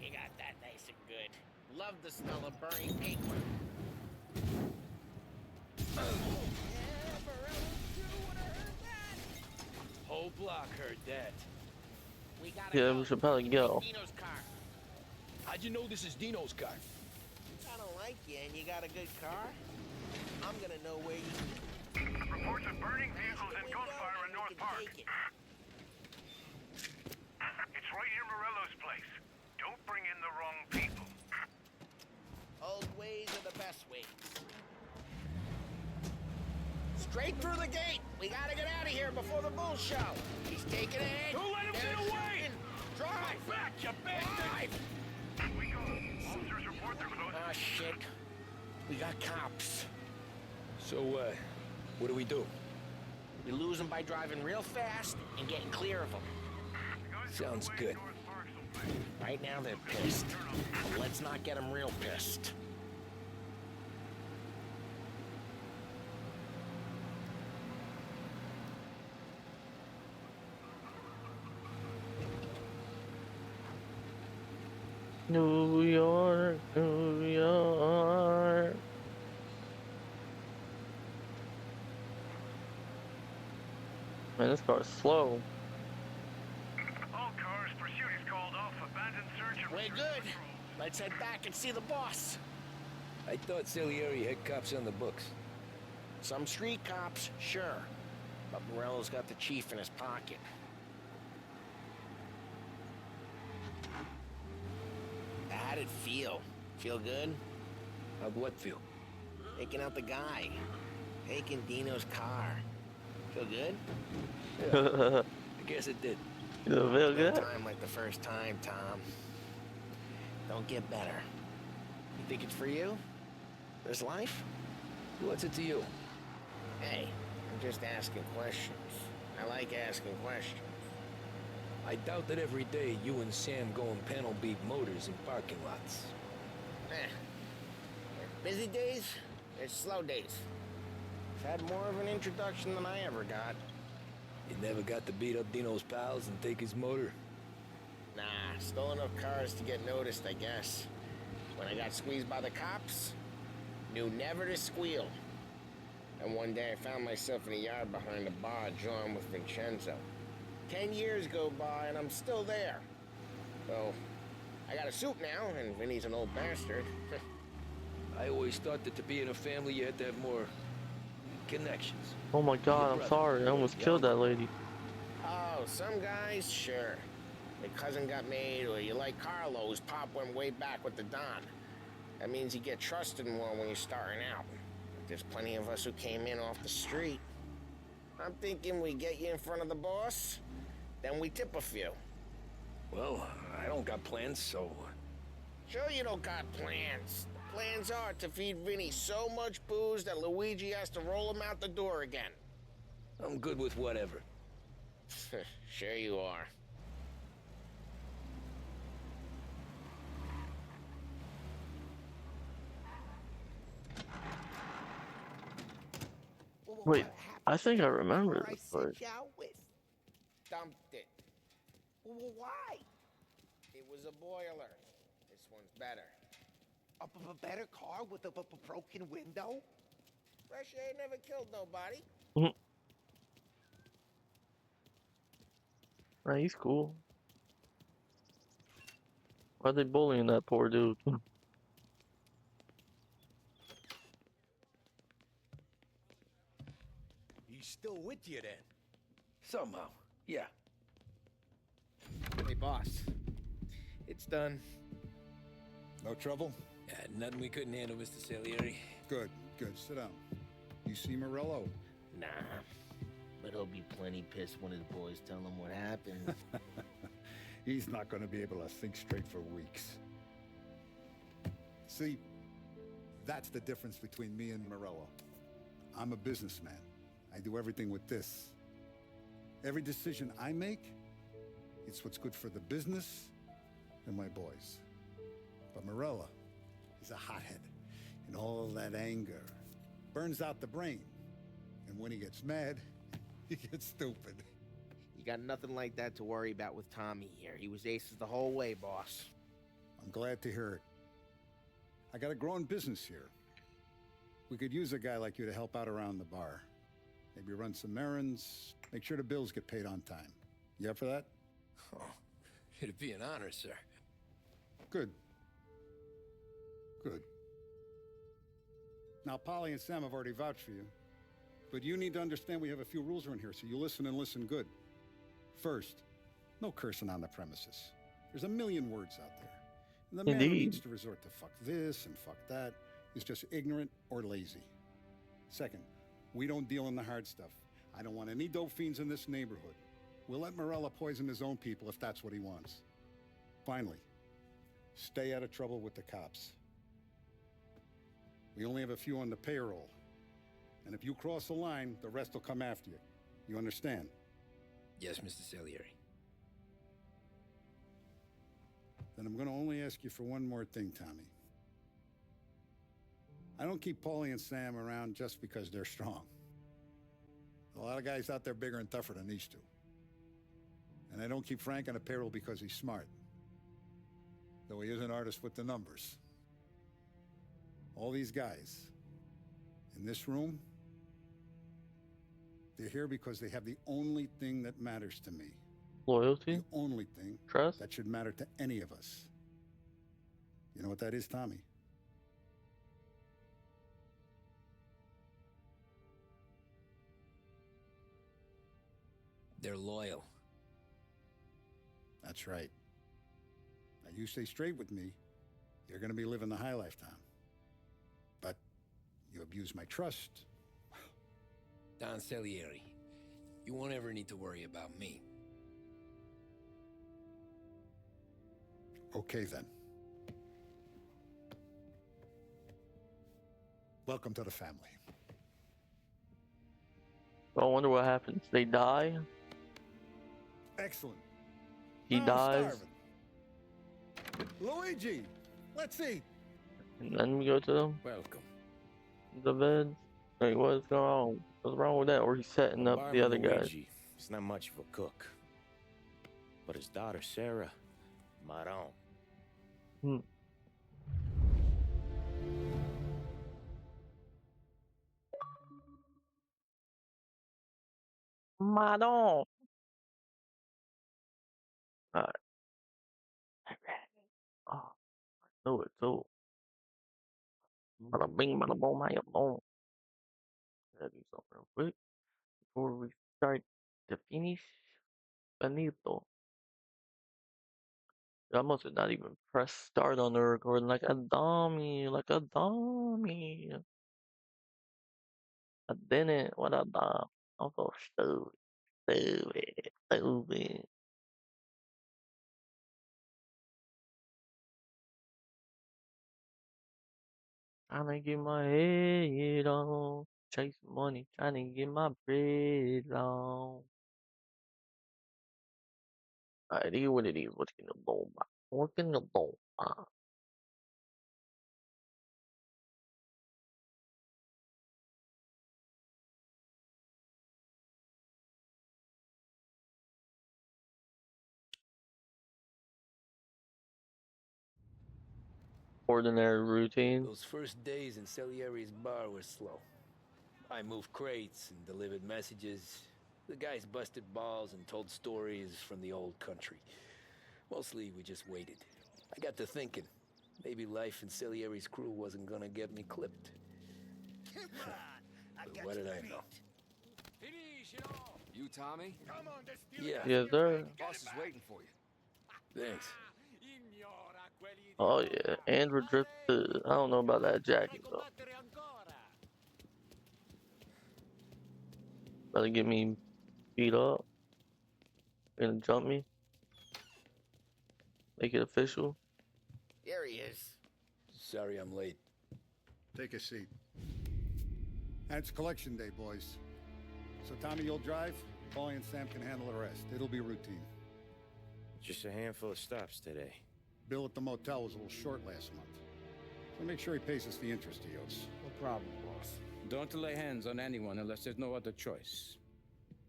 Speaker 5: you got that nice and good. Love the smell of burning paper.
Speaker 3: Whole block heard that.
Speaker 5: We gotta
Speaker 1: Yeah,
Speaker 5: go.
Speaker 1: we should probably go.
Speaker 5: Dino's car.
Speaker 3: How'd you know this is Dino's car?
Speaker 5: I don't like you and you got a good car. I'm gonna know where you...
Speaker 13: Reports of burning vehicles and gunfire in North Park. It's right near Morello's place. Don't bring in the wrong people.
Speaker 5: Old ways are the best ways. Straight through the gate. We gotta get out of here before the bull show. He's taking ahead.
Speaker 6: Don't let him
Speaker 5: They're
Speaker 6: get away!
Speaker 5: shooting. Drive!
Speaker 6: Back, you bastard!
Speaker 13: We go. Officers report they're close.
Speaker 5: Ah, shit. We got cops.
Speaker 3: So, what do we do?
Speaker 5: We lose them by driving real fast and getting clear of them.
Speaker 3: Sounds good.
Speaker 5: Right now they're pissed. But let's not get them real pissed.
Speaker 1: New York, New York. Man, this car's slow.
Speaker 13: All cars, pursuit is called off. Abandoned search of...
Speaker 5: We're good. Let's head back and see the boss.
Speaker 3: I thought Salieri had cops on the books.
Speaker 5: Some street cops, sure. But Morello's got the chief in his pocket. How'd it feel? Feel good?
Speaker 3: How'd what feel?
Speaker 5: Taking out the guy. Taking Dino's car. Feel good?
Speaker 3: I guess it did.
Speaker 1: You feel
Speaker 5: No
Speaker 1: good?
Speaker 5: time like the first time, Tom. Don't get better. You think it's for you? This life?
Speaker 3: What's it to you?
Speaker 5: Hey, I'm just asking questions. I like asking questions.
Speaker 3: I doubt that every day you and Sam go and panel beat motors in parking lots.
Speaker 5: There's busy days, there's slow days. I've had more of an introduction than I ever got.
Speaker 3: You never got to beat up Dino's pals and take his motor?
Speaker 5: Nah, stole enough cars to get noticed, I guess. When I got squeezed by the cops, knew never to squeal. And one day I found myself in a yard behind a bar drawn with Vincenzo. 10 years go by and I'm still there. So, I got a suit now, and Vinny's an old bastard.
Speaker 3: I always thought that to be in a family you had to have more connections.
Speaker 1: Oh my god, I'm sorry. I almost killed that lady.
Speaker 5: Oh, some guys, sure. Your cousin got made, or you like Carlos, Pop went way back with the Don. That means you get trusted more when you're starting out. But there's plenty of us who came in off the street. I'm thinking we get you in front of the boss, then we tip a few.
Speaker 3: Well, I don't got plans, so...
Speaker 5: Sure you don't got plans. The plans are to feed Vinny so much booze that Luigi has to roll him out the door again.
Speaker 3: I'm good with whatever.
Speaker 5: Sure you are.
Speaker 1: Wait, I think I remember this place.
Speaker 5: Dumped it. Why? It was a boiler. This one's better.
Speaker 12: A better car with a broken window?
Speaker 5: Fresh air never killed nobody.
Speaker 1: Right, he's cool. Why are they bullying that poor dude?
Speaker 2: He's still with you then?
Speaker 3: Somehow, yeah.
Speaker 5: Hey, boss. It's done.
Speaker 9: No trouble?
Speaker 3: Nothing we couldn't handle, Mr. Salieri.
Speaker 9: Good, good. Sit down. You see Morello?
Speaker 5: Nah. But he'll be plenty pissed when his boys tell him what happened.
Speaker 9: He's not going to be able to think straight for weeks. See, that's the difference between me and Morello. I'm a businessman. I do everything with this. Every decision I make, it's what's good for the business and my boys. But Morello, he's a hothead. And all that anger burns out the brain. And when he gets mad, he gets stupid.
Speaker 5: You got nothing like that to worry about with Tommy here. He was aces the whole way, boss.
Speaker 9: I'm glad to hear it. I got a growing business here. We could use a guy like you to help out around the bar. Maybe run some errands, make sure the bills get paid on time. You up for that?
Speaker 3: Oh, it'd be an honor, sir.
Speaker 9: Good. Good. Now, Polly and Sam have already vouched for you. But you need to understand we have a few rules around here, so you listen and listen good. First, no cursing on the premises. There's a million words out there. And the man who needs to resort to fuck this and fuck that is just ignorant or lazy. Second, we don't deal in the hard stuff. I don't want any dope fiends in this neighborhood. We'll let Morello poison his own people if that's what he wants. Finally, stay out of trouble with the cops. We only have a few on the payroll. And if you cross the line, the rest will come after you. You understand?
Speaker 3: Yes, Mr. Salieri.
Speaker 9: Then I'm going to only ask you for one more thing, Tommy. I don't keep Paulie and Sam around just because they're strong. A lot of guys out there bigger and tougher than these two. And I don't keep Frank on a payroll because he's smart. Though he is an artist with the numbers. All these guys in this room, they're here because they have the only thing that matters to me.
Speaker 1: Loyalty?
Speaker 9: The only thing
Speaker 1: trust
Speaker 9: that should matter to any of us. You know what that is, Tommy?
Speaker 3: They're loyal.
Speaker 9: That's right. Now you stay straight with me, you're going to be living the high life, Tom. But you abuse my trust.
Speaker 3: Don Salieri, you won't ever need to worry about me.
Speaker 9: Okay, then. Welcome to the family.
Speaker 1: I wonder what happens. They die.
Speaker 9: Excellent.
Speaker 1: He
Speaker 9: Now I'm
Speaker 1: dies.
Speaker 9: starving. Luigi, let's eat.
Speaker 1: And then we go to
Speaker 2: Welcome.
Speaker 1: the bed. Wait, what's going on? What's wrong with that? Or he's setting up the other guys.
Speaker 2: Luigi, he's not much of a cook. But his daughter, Sarah, Maron.
Speaker 1: Maron. Alright. Oh, I know it too. Bada bing, bada boom, bada boom. Gotta do something real quick before we start to finish. Benito. I must have not even pressed start on the recording like a dummy, like a dummy. I didn't. What a dumb. I'm so stupid. Stupid. Stupid. Trying to get my head on. Chase money. Trying to get my bread on. Alright, it is what it is. What's gonna blow my? What's gonna blow my? Ordinary routine.
Speaker 3: Those first days in Salieri's bar were slow. I moved crates and delivered messages. The guys busted balls and told stories from the old country. Mostly, we just waited. I got to thinking, maybe life in Salieri's crew wasn't gonna get me clipped. But what did I know?
Speaker 10: You, Tommy?
Speaker 3: Yeah.
Speaker 1: Yes, sir.
Speaker 10: Boss is waiting for you.
Speaker 3: Thanks.
Speaker 1: Oh yeah, and we're drifted. I don't know about that jacket though. About to get me beat up. Gonna jump me. Make it official.
Speaker 2: There he is.
Speaker 3: Sorry I'm late.
Speaker 9: Take a seat. And it's collection day, boys. So Tommy, you'll drive. Paulie and Sam can handle the rest. It'll be routine.
Speaker 2: Just a handful of stops today.
Speaker 9: Bill at the motel was a little short last month. So make sure he pays us the interest he owes.
Speaker 2: No problem, boss.
Speaker 3: Don't lay hands on anyone unless there's no other choice.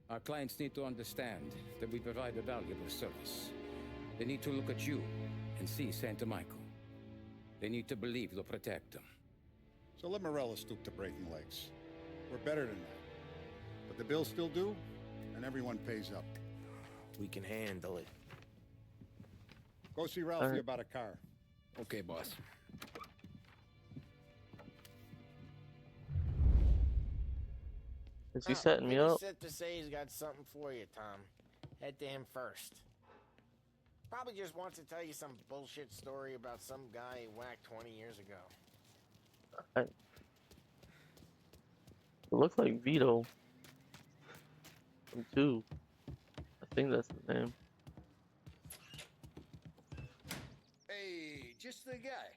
Speaker 3: Our clients need to understand that we provide a valuable service. They need to look at you and see Santa Michael. They need to believe you'll protect them.
Speaker 9: So let Morella stoop to breaking legs. We're better than that. But the bill's still due, and everyone pays up.
Speaker 2: We can handle it.
Speaker 9: Go see Ralphie about a car.
Speaker 3: Okay, boss.
Speaker 1: Is he setting me up?
Speaker 5: He said to say he's got something for you, Tom. Head to him first. Probably just wants to tell you some bullshit story about some guy he whacked 20 years ago.
Speaker 1: It looks like Vito. From 2. I think that's the name.
Speaker 11: Hey, just the guy.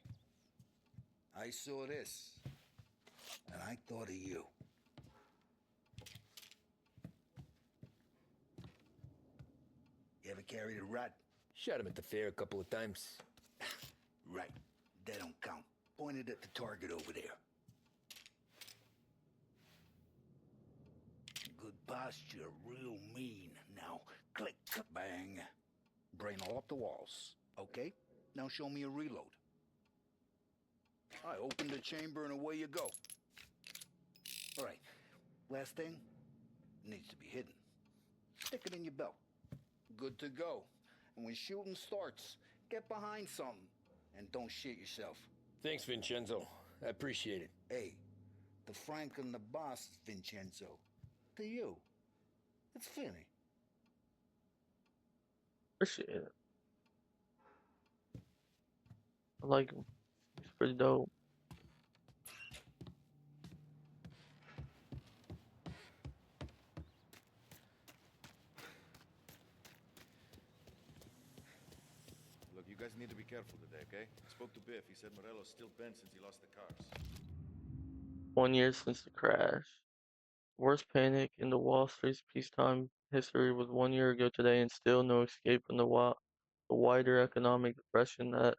Speaker 11: I saw this, and I thought of you. You ever carried a rat?
Speaker 3: Shot him at the fair a couple of times.
Speaker 11: Right. That don't count. Pointed at the target over there. Good posture, real mean. Now, click, bang. Brain all up the walls. Okay? Now show me a reload. I open the chamber and away you go. All right. Last thing. Needs to be hidden. Stick it in your belt. Good to go. And when shooting starts, get behind something. And don't shit yourself.
Speaker 3: Thanks, Vincenzo. I appreciate it.
Speaker 11: Hey, the Frank and the boss, Vincenzo. To you. It's Finny.
Speaker 1: Appreciate it. I like him. He's pretty dope.
Speaker 14: Look, you guys need to be careful today, okay? I spoke to Biff. He said Morello's still bent since he lost the cars.
Speaker 1: 1 year since the crash. Worst panic in the Wall Street's peacetime history was 1 year ago today, and still no escape from the wider economic depression that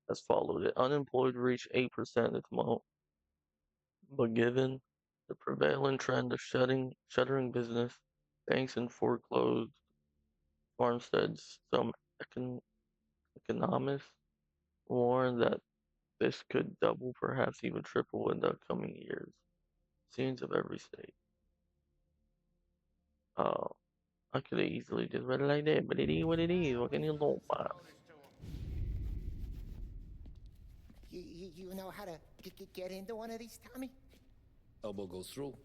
Speaker 1: has followed it. Unemployed reached 8% this month, but given the prevailing trend of shuttering business, banks and foreclosed farmsteads, some economists warn that this could double, perhaps even triple in the coming years. Scenes of every state. I could have easily just read it like that, but it is what it is. What can you do about it?
Speaker 12: You know how to get into one of these, Tommy?
Speaker 3: Elbow goes through.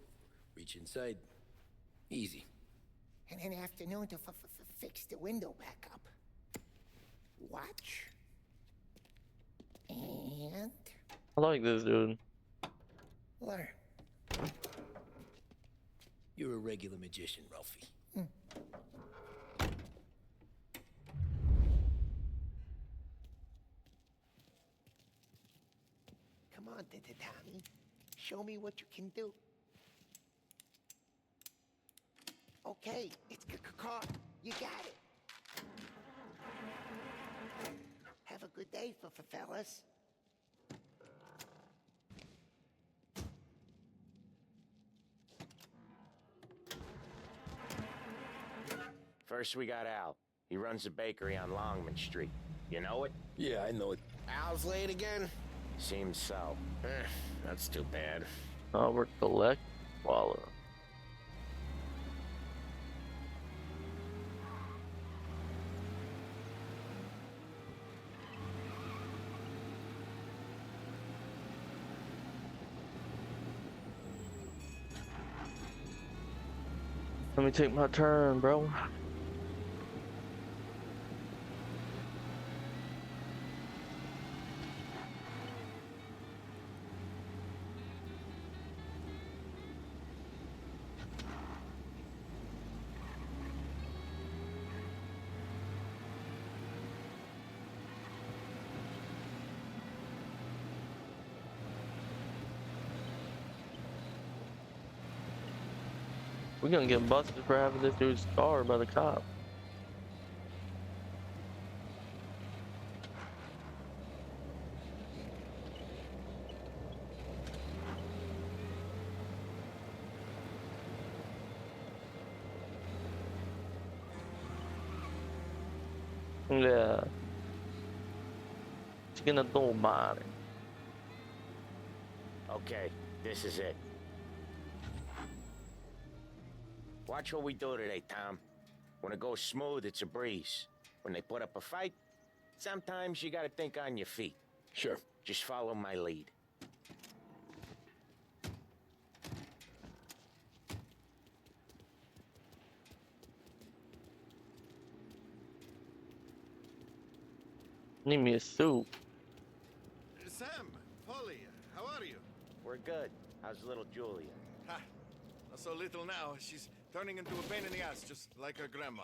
Speaker 3: Reach inside. Easy.
Speaker 12: And an afternoon to fix the window back up. Watch. And
Speaker 1: I like this dude.
Speaker 12: learn.
Speaker 3: You're a regular magician, Ralphie.
Speaker 12: Come on, Tommy. Show me what you can do. Okay, it's caught. You got it. Have a good day, fellas.
Speaker 2: First we got Al. He runs a bakery on Longman Street. You know it?
Speaker 3: Yeah, I know it.
Speaker 5: Al's late again?
Speaker 2: Seems so. That's too bad.
Speaker 1: We're collect Waller. Let me take my turn, bro. We're gonna get busted for having this dude's car by the cop. Yeah. It's gonna do body.
Speaker 5: Okay, this is it. Watch what we do today, Tom. When it goes smooth, it's a breeze. When they put up a fight, sometimes you gotta think on your feet.
Speaker 3: Sure.
Speaker 5: Just follow my lead.
Speaker 1: Need me a suit.
Speaker 14: Sam, Polly, how are you?
Speaker 5: We're good. How's little Julia?
Speaker 14: Ha, not so little now. She's turning into a pain in the ass, just like her grandma.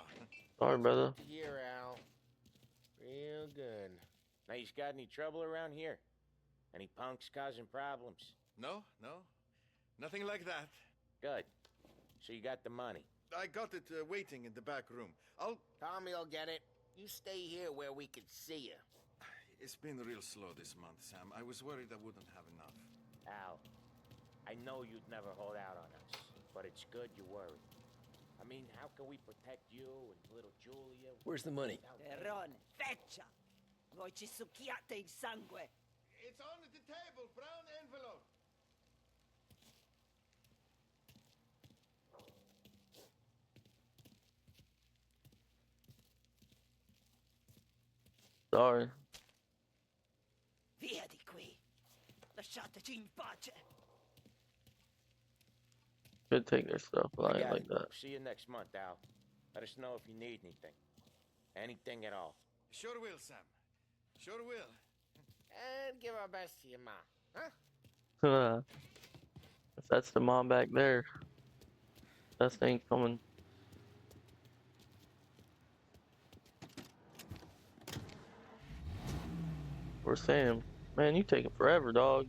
Speaker 1: Sorry, brother.
Speaker 5: Here, Al. Real good. Now, you got any trouble around here? Any punks causing problems?
Speaker 14: No, nothing like that.
Speaker 5: Good. So you got the money?
Speaker 14: I got it waiting in the back room.
Speaker 5: Tommy'll get it. You stay here where we can see you.
Speaker 14: It's been real slow this month, Sam. I was worried I wouldn't have enough.
Speaker 5: Al, I know you'd never hold out on us, but it's good you worry. I mean, how can we protect you and little Julia?
Speaker 3: Where's the money?
Speaker 15: Terrone, feccia! Voi ci succhiate il sangue!
Speaker 14: It's on the table, brown envelope.
Speaker 1: Sorry.
Speaker 15: Via di qui! Lasciateci in pace!
Speaker 1: Could take their stuff, but I ain't
Speaker 5: got
Speaker 1: like
Speaker 5: it.
Speaker 1: that.
Speaker 5: See you next month, Al. Let us know if you need anything. Anything at all.
Speaker 14: Sure will, Sam. Sure will.
Speaker 5: And give our best to your mom, huh?
Speaker 1: If that's the mom back there, that ain't coming. Where's Sam? Man, you taking forever, dog.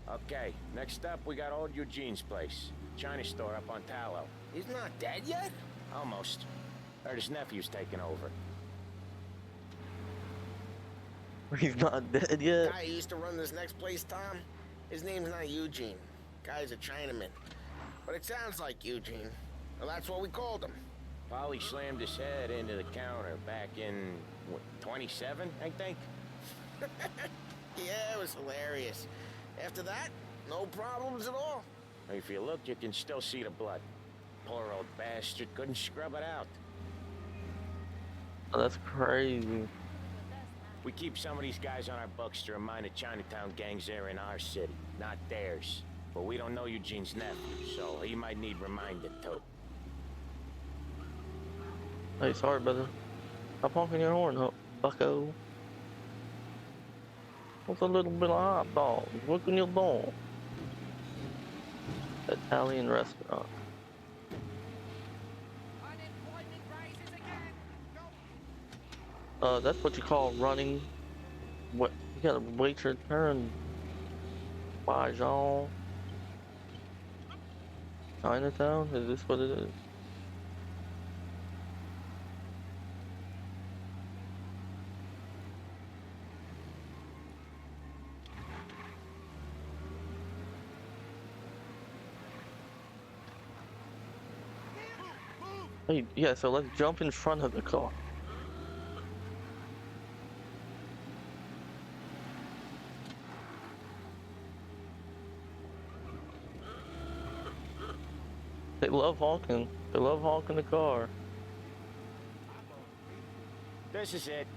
Speaker 5: Okay, next up we got old Eugene's place. China store up on Tallow. He's not dead yet? Almost. Heard his nephew's taking over.
Speaker 1: He's not dead yet?
Speaker 5: Guy who used to run this next place, Tom? His name's not Eugene. Guy's a Chinaman. But it sounds like Eugene. Well, that's what we called him. Polly slammed his head into the counter back in, what, 27, I think? Yeah, it was hilarious. After that, no problems at all. If you look, you can still see the blood. Poor old bastard couldn't scrub it out.
Speaker 1: Oh, that's crazy.
Speaker 5: We keep some of these guys on our books to remind the Chinatown gangs they're in our city, not theirs. But we don't know Eugene's nephew, so he might need reminding too.
Speaker 1: Hey, sorry, brother. Stop honking your horn, bucko. What's a little bit of hot dog? What can you do? Italian restaurant. That's what you call running. What? You gotta wait your turn. Bajan. Chinatown? Is this what it is? Hey, yeah, so let's jump in front of the car. They love honking. They love honking the car.
Speaker 5: This is it.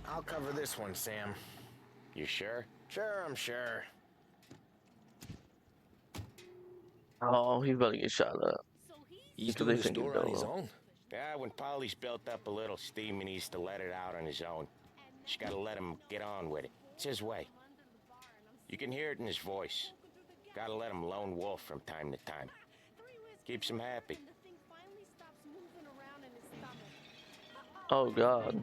Speaker 5: I'll cover this one, Sam. You sure? Sure, I'm sure.
Speaker 1: Oh, he's about to get shot up.
Speaker 3: He's
Speaker 1: Because
Speaker 3: doing
Speaker 1: they
Speaker 3: the
Speaker 1: think he's
Speaker 3: store on his
Speaker 1: Dolo.
Speaker 3: own?
Speaker 5: Yeah, when Polly's built up a little steam, he needs to let it out on his own. Just gotta let him get on with it. It's his way. You can hear it in his voice. Gotta let him lone wolf from time to time. Keeps him happy.
Speaker 1: Oh God.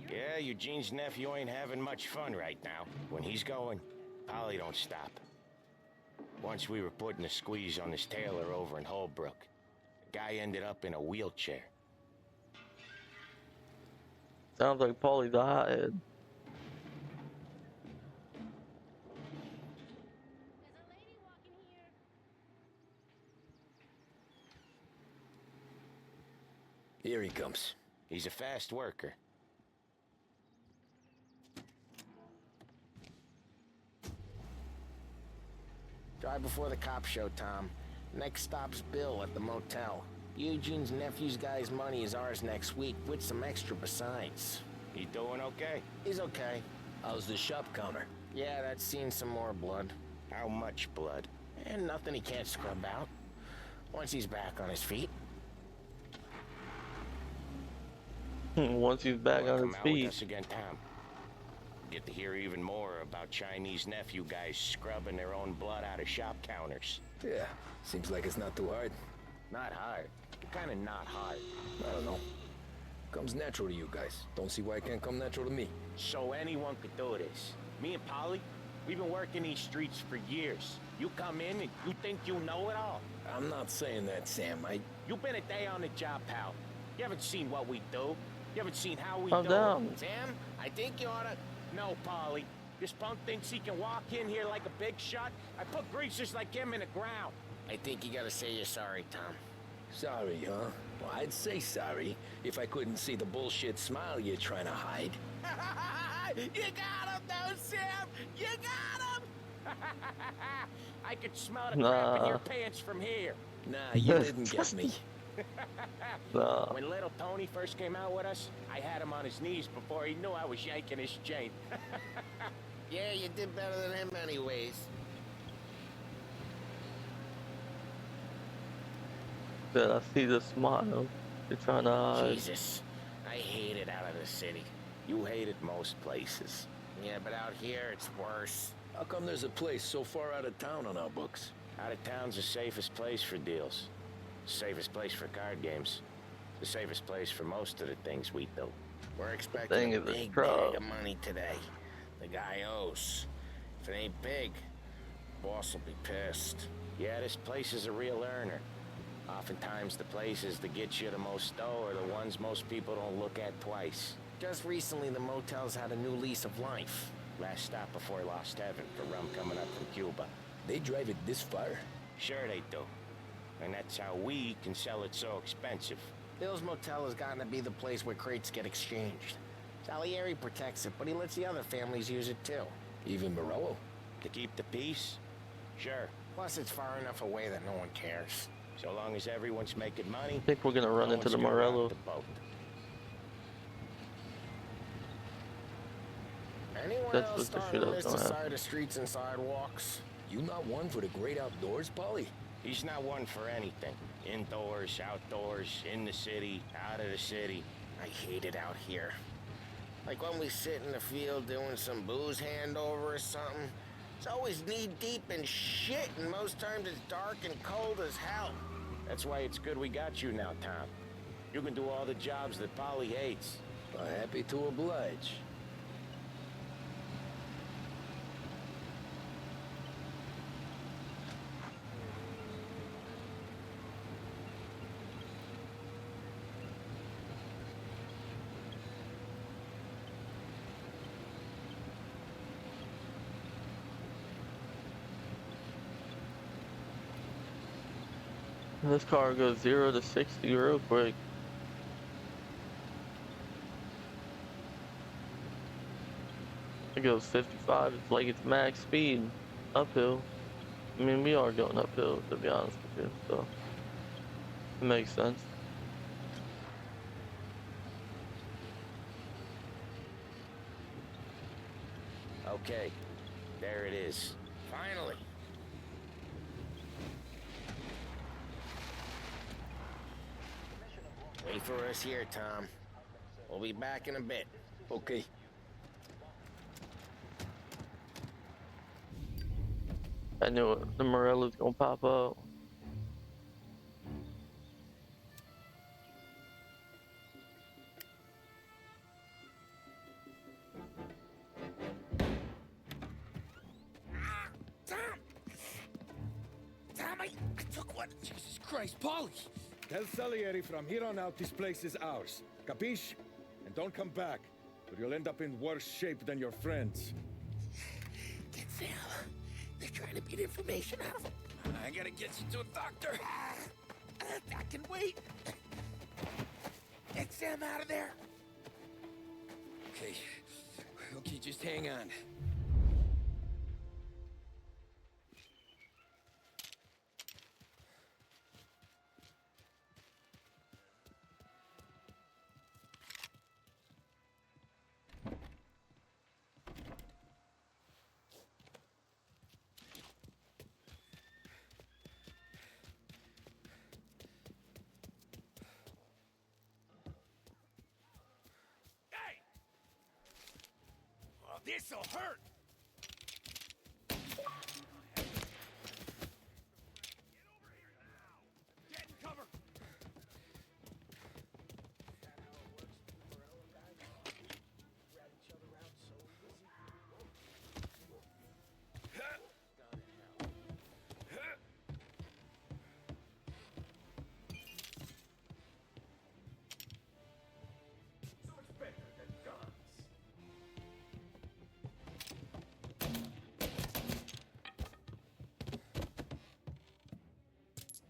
Speaker 6: Yeah, Eugene's nephew ain't having much fun right now. When he's going, Polly don't stop. Once we were putting a squeeze on this tailor over in Holbrook. The guy ended up in a wheelchair.
Speaker 1: Sounds like Paulie the hothead.
Speaker 3: Here he comes.
Speaker 6: He's a fast worker. Drive before the cop show, Tom. Next stop's Bill at the motel. Eugene's nephew's guy's money is ours next week, with some extra besides. He doing okay? He's okay.
Speaker 3: How's the shop counter?
Speaker 6: Yeah, that's seen some more blood. How much blood? And nothing he can't scrub out. Once he's back on his feet.
Speaker 1: Once he's back on his
Speaker 6: Come out
Speaker 1: feet.
Speaker 6: with us again, Tom. Get to hear even more about Chinese nephew guys scrubbing their own blood out of shop counters.
Speaker 3: Yeah, seems like it's not too hard.
Speaker 6: Not hard. Kind of not hard.
Speaker 3: I don't know. Comes natural to you guys. Don't see why it can't come natural to me.
Speaker 6: So anyone could do this. Me and Polly, we've been working these streets for years. You come in and you think you know it all.
Speaker 3: I'm not saying that, Sam.
Speaker 6: You've been a day on the job, pal. You haven't seen what we do. You haven't seen how we
Speaker 1: Calm
Speaker 6: do
Speaker 1: down.
Speaker 6: it. Sam, I think you oughta... No, Polly. This punk thinks he can walk in here like a big shot. I put greasers like him in the ground. I think you gotta say you're sorry, Tom.
Speaker 3: Sorry, huh? Well, I'd say sorry if I couldn't see the bullshit smile you're trying to hide.
Speaker 6: You got him, though, Sam! You got him! I could smell the crap in your pants from here.
Speaker 3: Nah, you didn't get me.
Speaker 1: Nah.
Speaker 6: When little Tony first came out with us, I had him on his knees before he knew I was yanking his chain. Yeah, you did better than him anyways.
Speaker 1: Then I see the smile. You're trying to hide.
Speaker 6: Jesus, I hate it out of the city. You hate it most places. Yeah, but out here it's worse.
Speaker 3: How come there's a place so far out of town on our books?
Speaker 6: Out of town's the safest place for deals. Safest place for card games. The safest place for most of the things we do. We're expecting a big bag of money today. The guy owes. If it ain't big, boss will be pissed. Yeah, this place is a real earner. Oftentimes the places that get you the most dough are the ones most people don't look at twice. Just recently the motel's had a new lease of life. Last stop before Lost Heaven for rum coming up from Cuba.
Speaker 3: They drive it this far?
Speaker 6: Sure they do. And that's how we can sell it so expensive. Bill's Motel has gotten to be the place where crates get exchanged. Salieri protects it, but he lets the other families use it too.
Speaker 3: Even Morello?
Speaker 6: To keep the peace? Sure. Plus it's far enough away that no one cares. So long as everyone's making money,
Speaker 1: I think we're gonna run into the Morello.
Speaker 6: Anyone
Speaker 1: That's
Speaker 6: else
Speaker 1: what the
Speaker 6: starting
Speaker 1: shit
Speaker 6: to
Speaker 1: I
Speaker 6: miss
Speaker 1: was
Speaker 6: the
Speaker 1: gonna
Speaker 6: side of streets and sidewalks?
Speaker 3: You not one for the great outdoors, Polly?
Speaker 6: He's not one for anything. Indoors, outdoors, in the city, out of the city. I hate it out here. Like when we sit in the field doing some booze handover or something. It's always knee-deep in shit, and most times it's dark and cold as hell. That's why it's good we got you now, Tom. You can do all the jobs that Polly hates.
Speaker 3: Happy to oblige.
Speaker 1: This car goes 0 to 60 real quick. It goes 55. It's like it's max speed uphill. I mean, we are going uphill, to be honest with you, so it makes sense.
Speaker 6: Okay, there it is. Finally. Wait for us here, Tom. We'll be back in a bit.
Speaker 3: Okay.
Speaker 1: I knew it. The Morello's gonna pop up.
Speaker 3: Jesus Christ, Polly!
Speaker 16: Tell Salieri from here on out this place is ours. Capiche? And don't come back, or you'll end up in worse shape than your friends.
Speaker 5: Get Sam. They're trying to beat information out of him.
Speaker 3: I gotta get you to a doctor.
Speaker 5: I can wait. Get Sam out of there.
Speaker 3: Okay, just hang on.
Speaker 5: This'll hurt! Get in cover!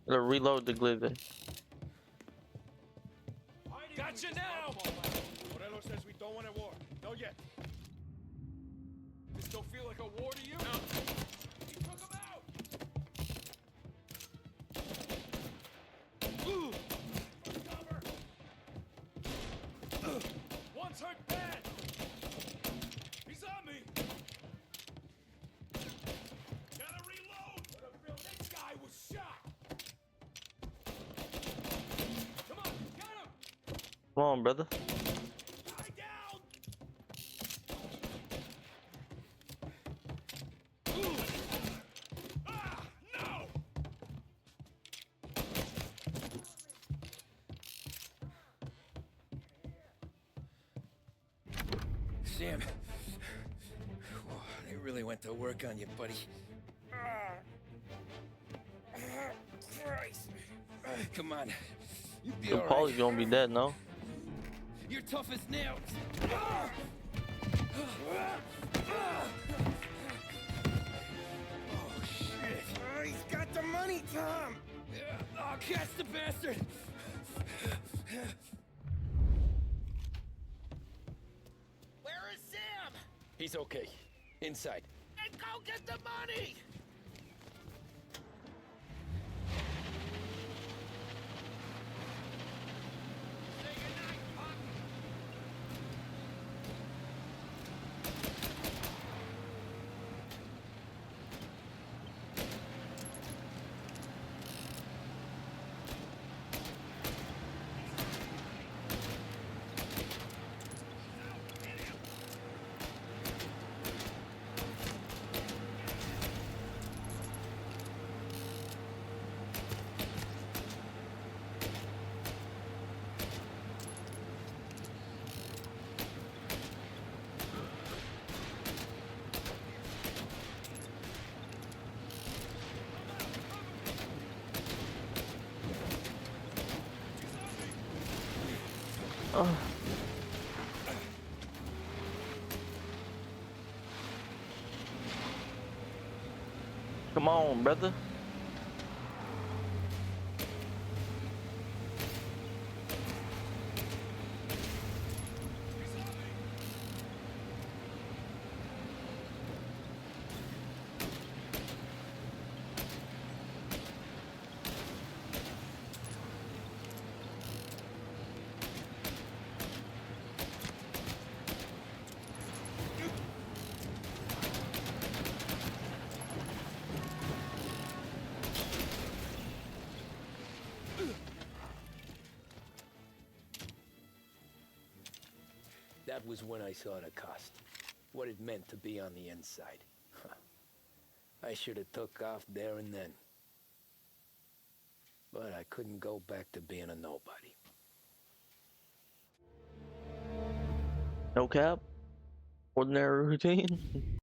Speaker 1: Gotta reload the glizzy.
Speaker 16: Gotcha now! Morello says we don't want a war. No yet.
Speaker 10: This don't feel like a war to you? No. He took him out! Cover! One's hurt bad! He's on me! Gotta reload! This guy was shot!
Speaker 1: Come on, brother.
Speaker 3: Sam. They really went to work on you, buddy.
Speaker 5: Christ.
Speaker 3: Come on. You'll be
Speaker 1: So
Speaker 3: all
Speaker 1: Paul's
Speaker 3: right.
Speaker 1: gonna be dead, no?
Speaker 3: You're tough as nails. Oh, shit.
Speaker 5: He's got the money, Tom!
Speaker 3: Oh, catch the bastard!
Speaker 5: Where is Sam?
Speaker 3: He's okay. Inside.
Speaker 5: And go get the money!
Speaker 1: Oh. Come on, brother.
Speaker 3: That was when I saw the cost. What it meant to be on the inside. I should have took off there and then. But I couldn't go back to being a nobody.
Speaker 1: No cap. Ordinary routine.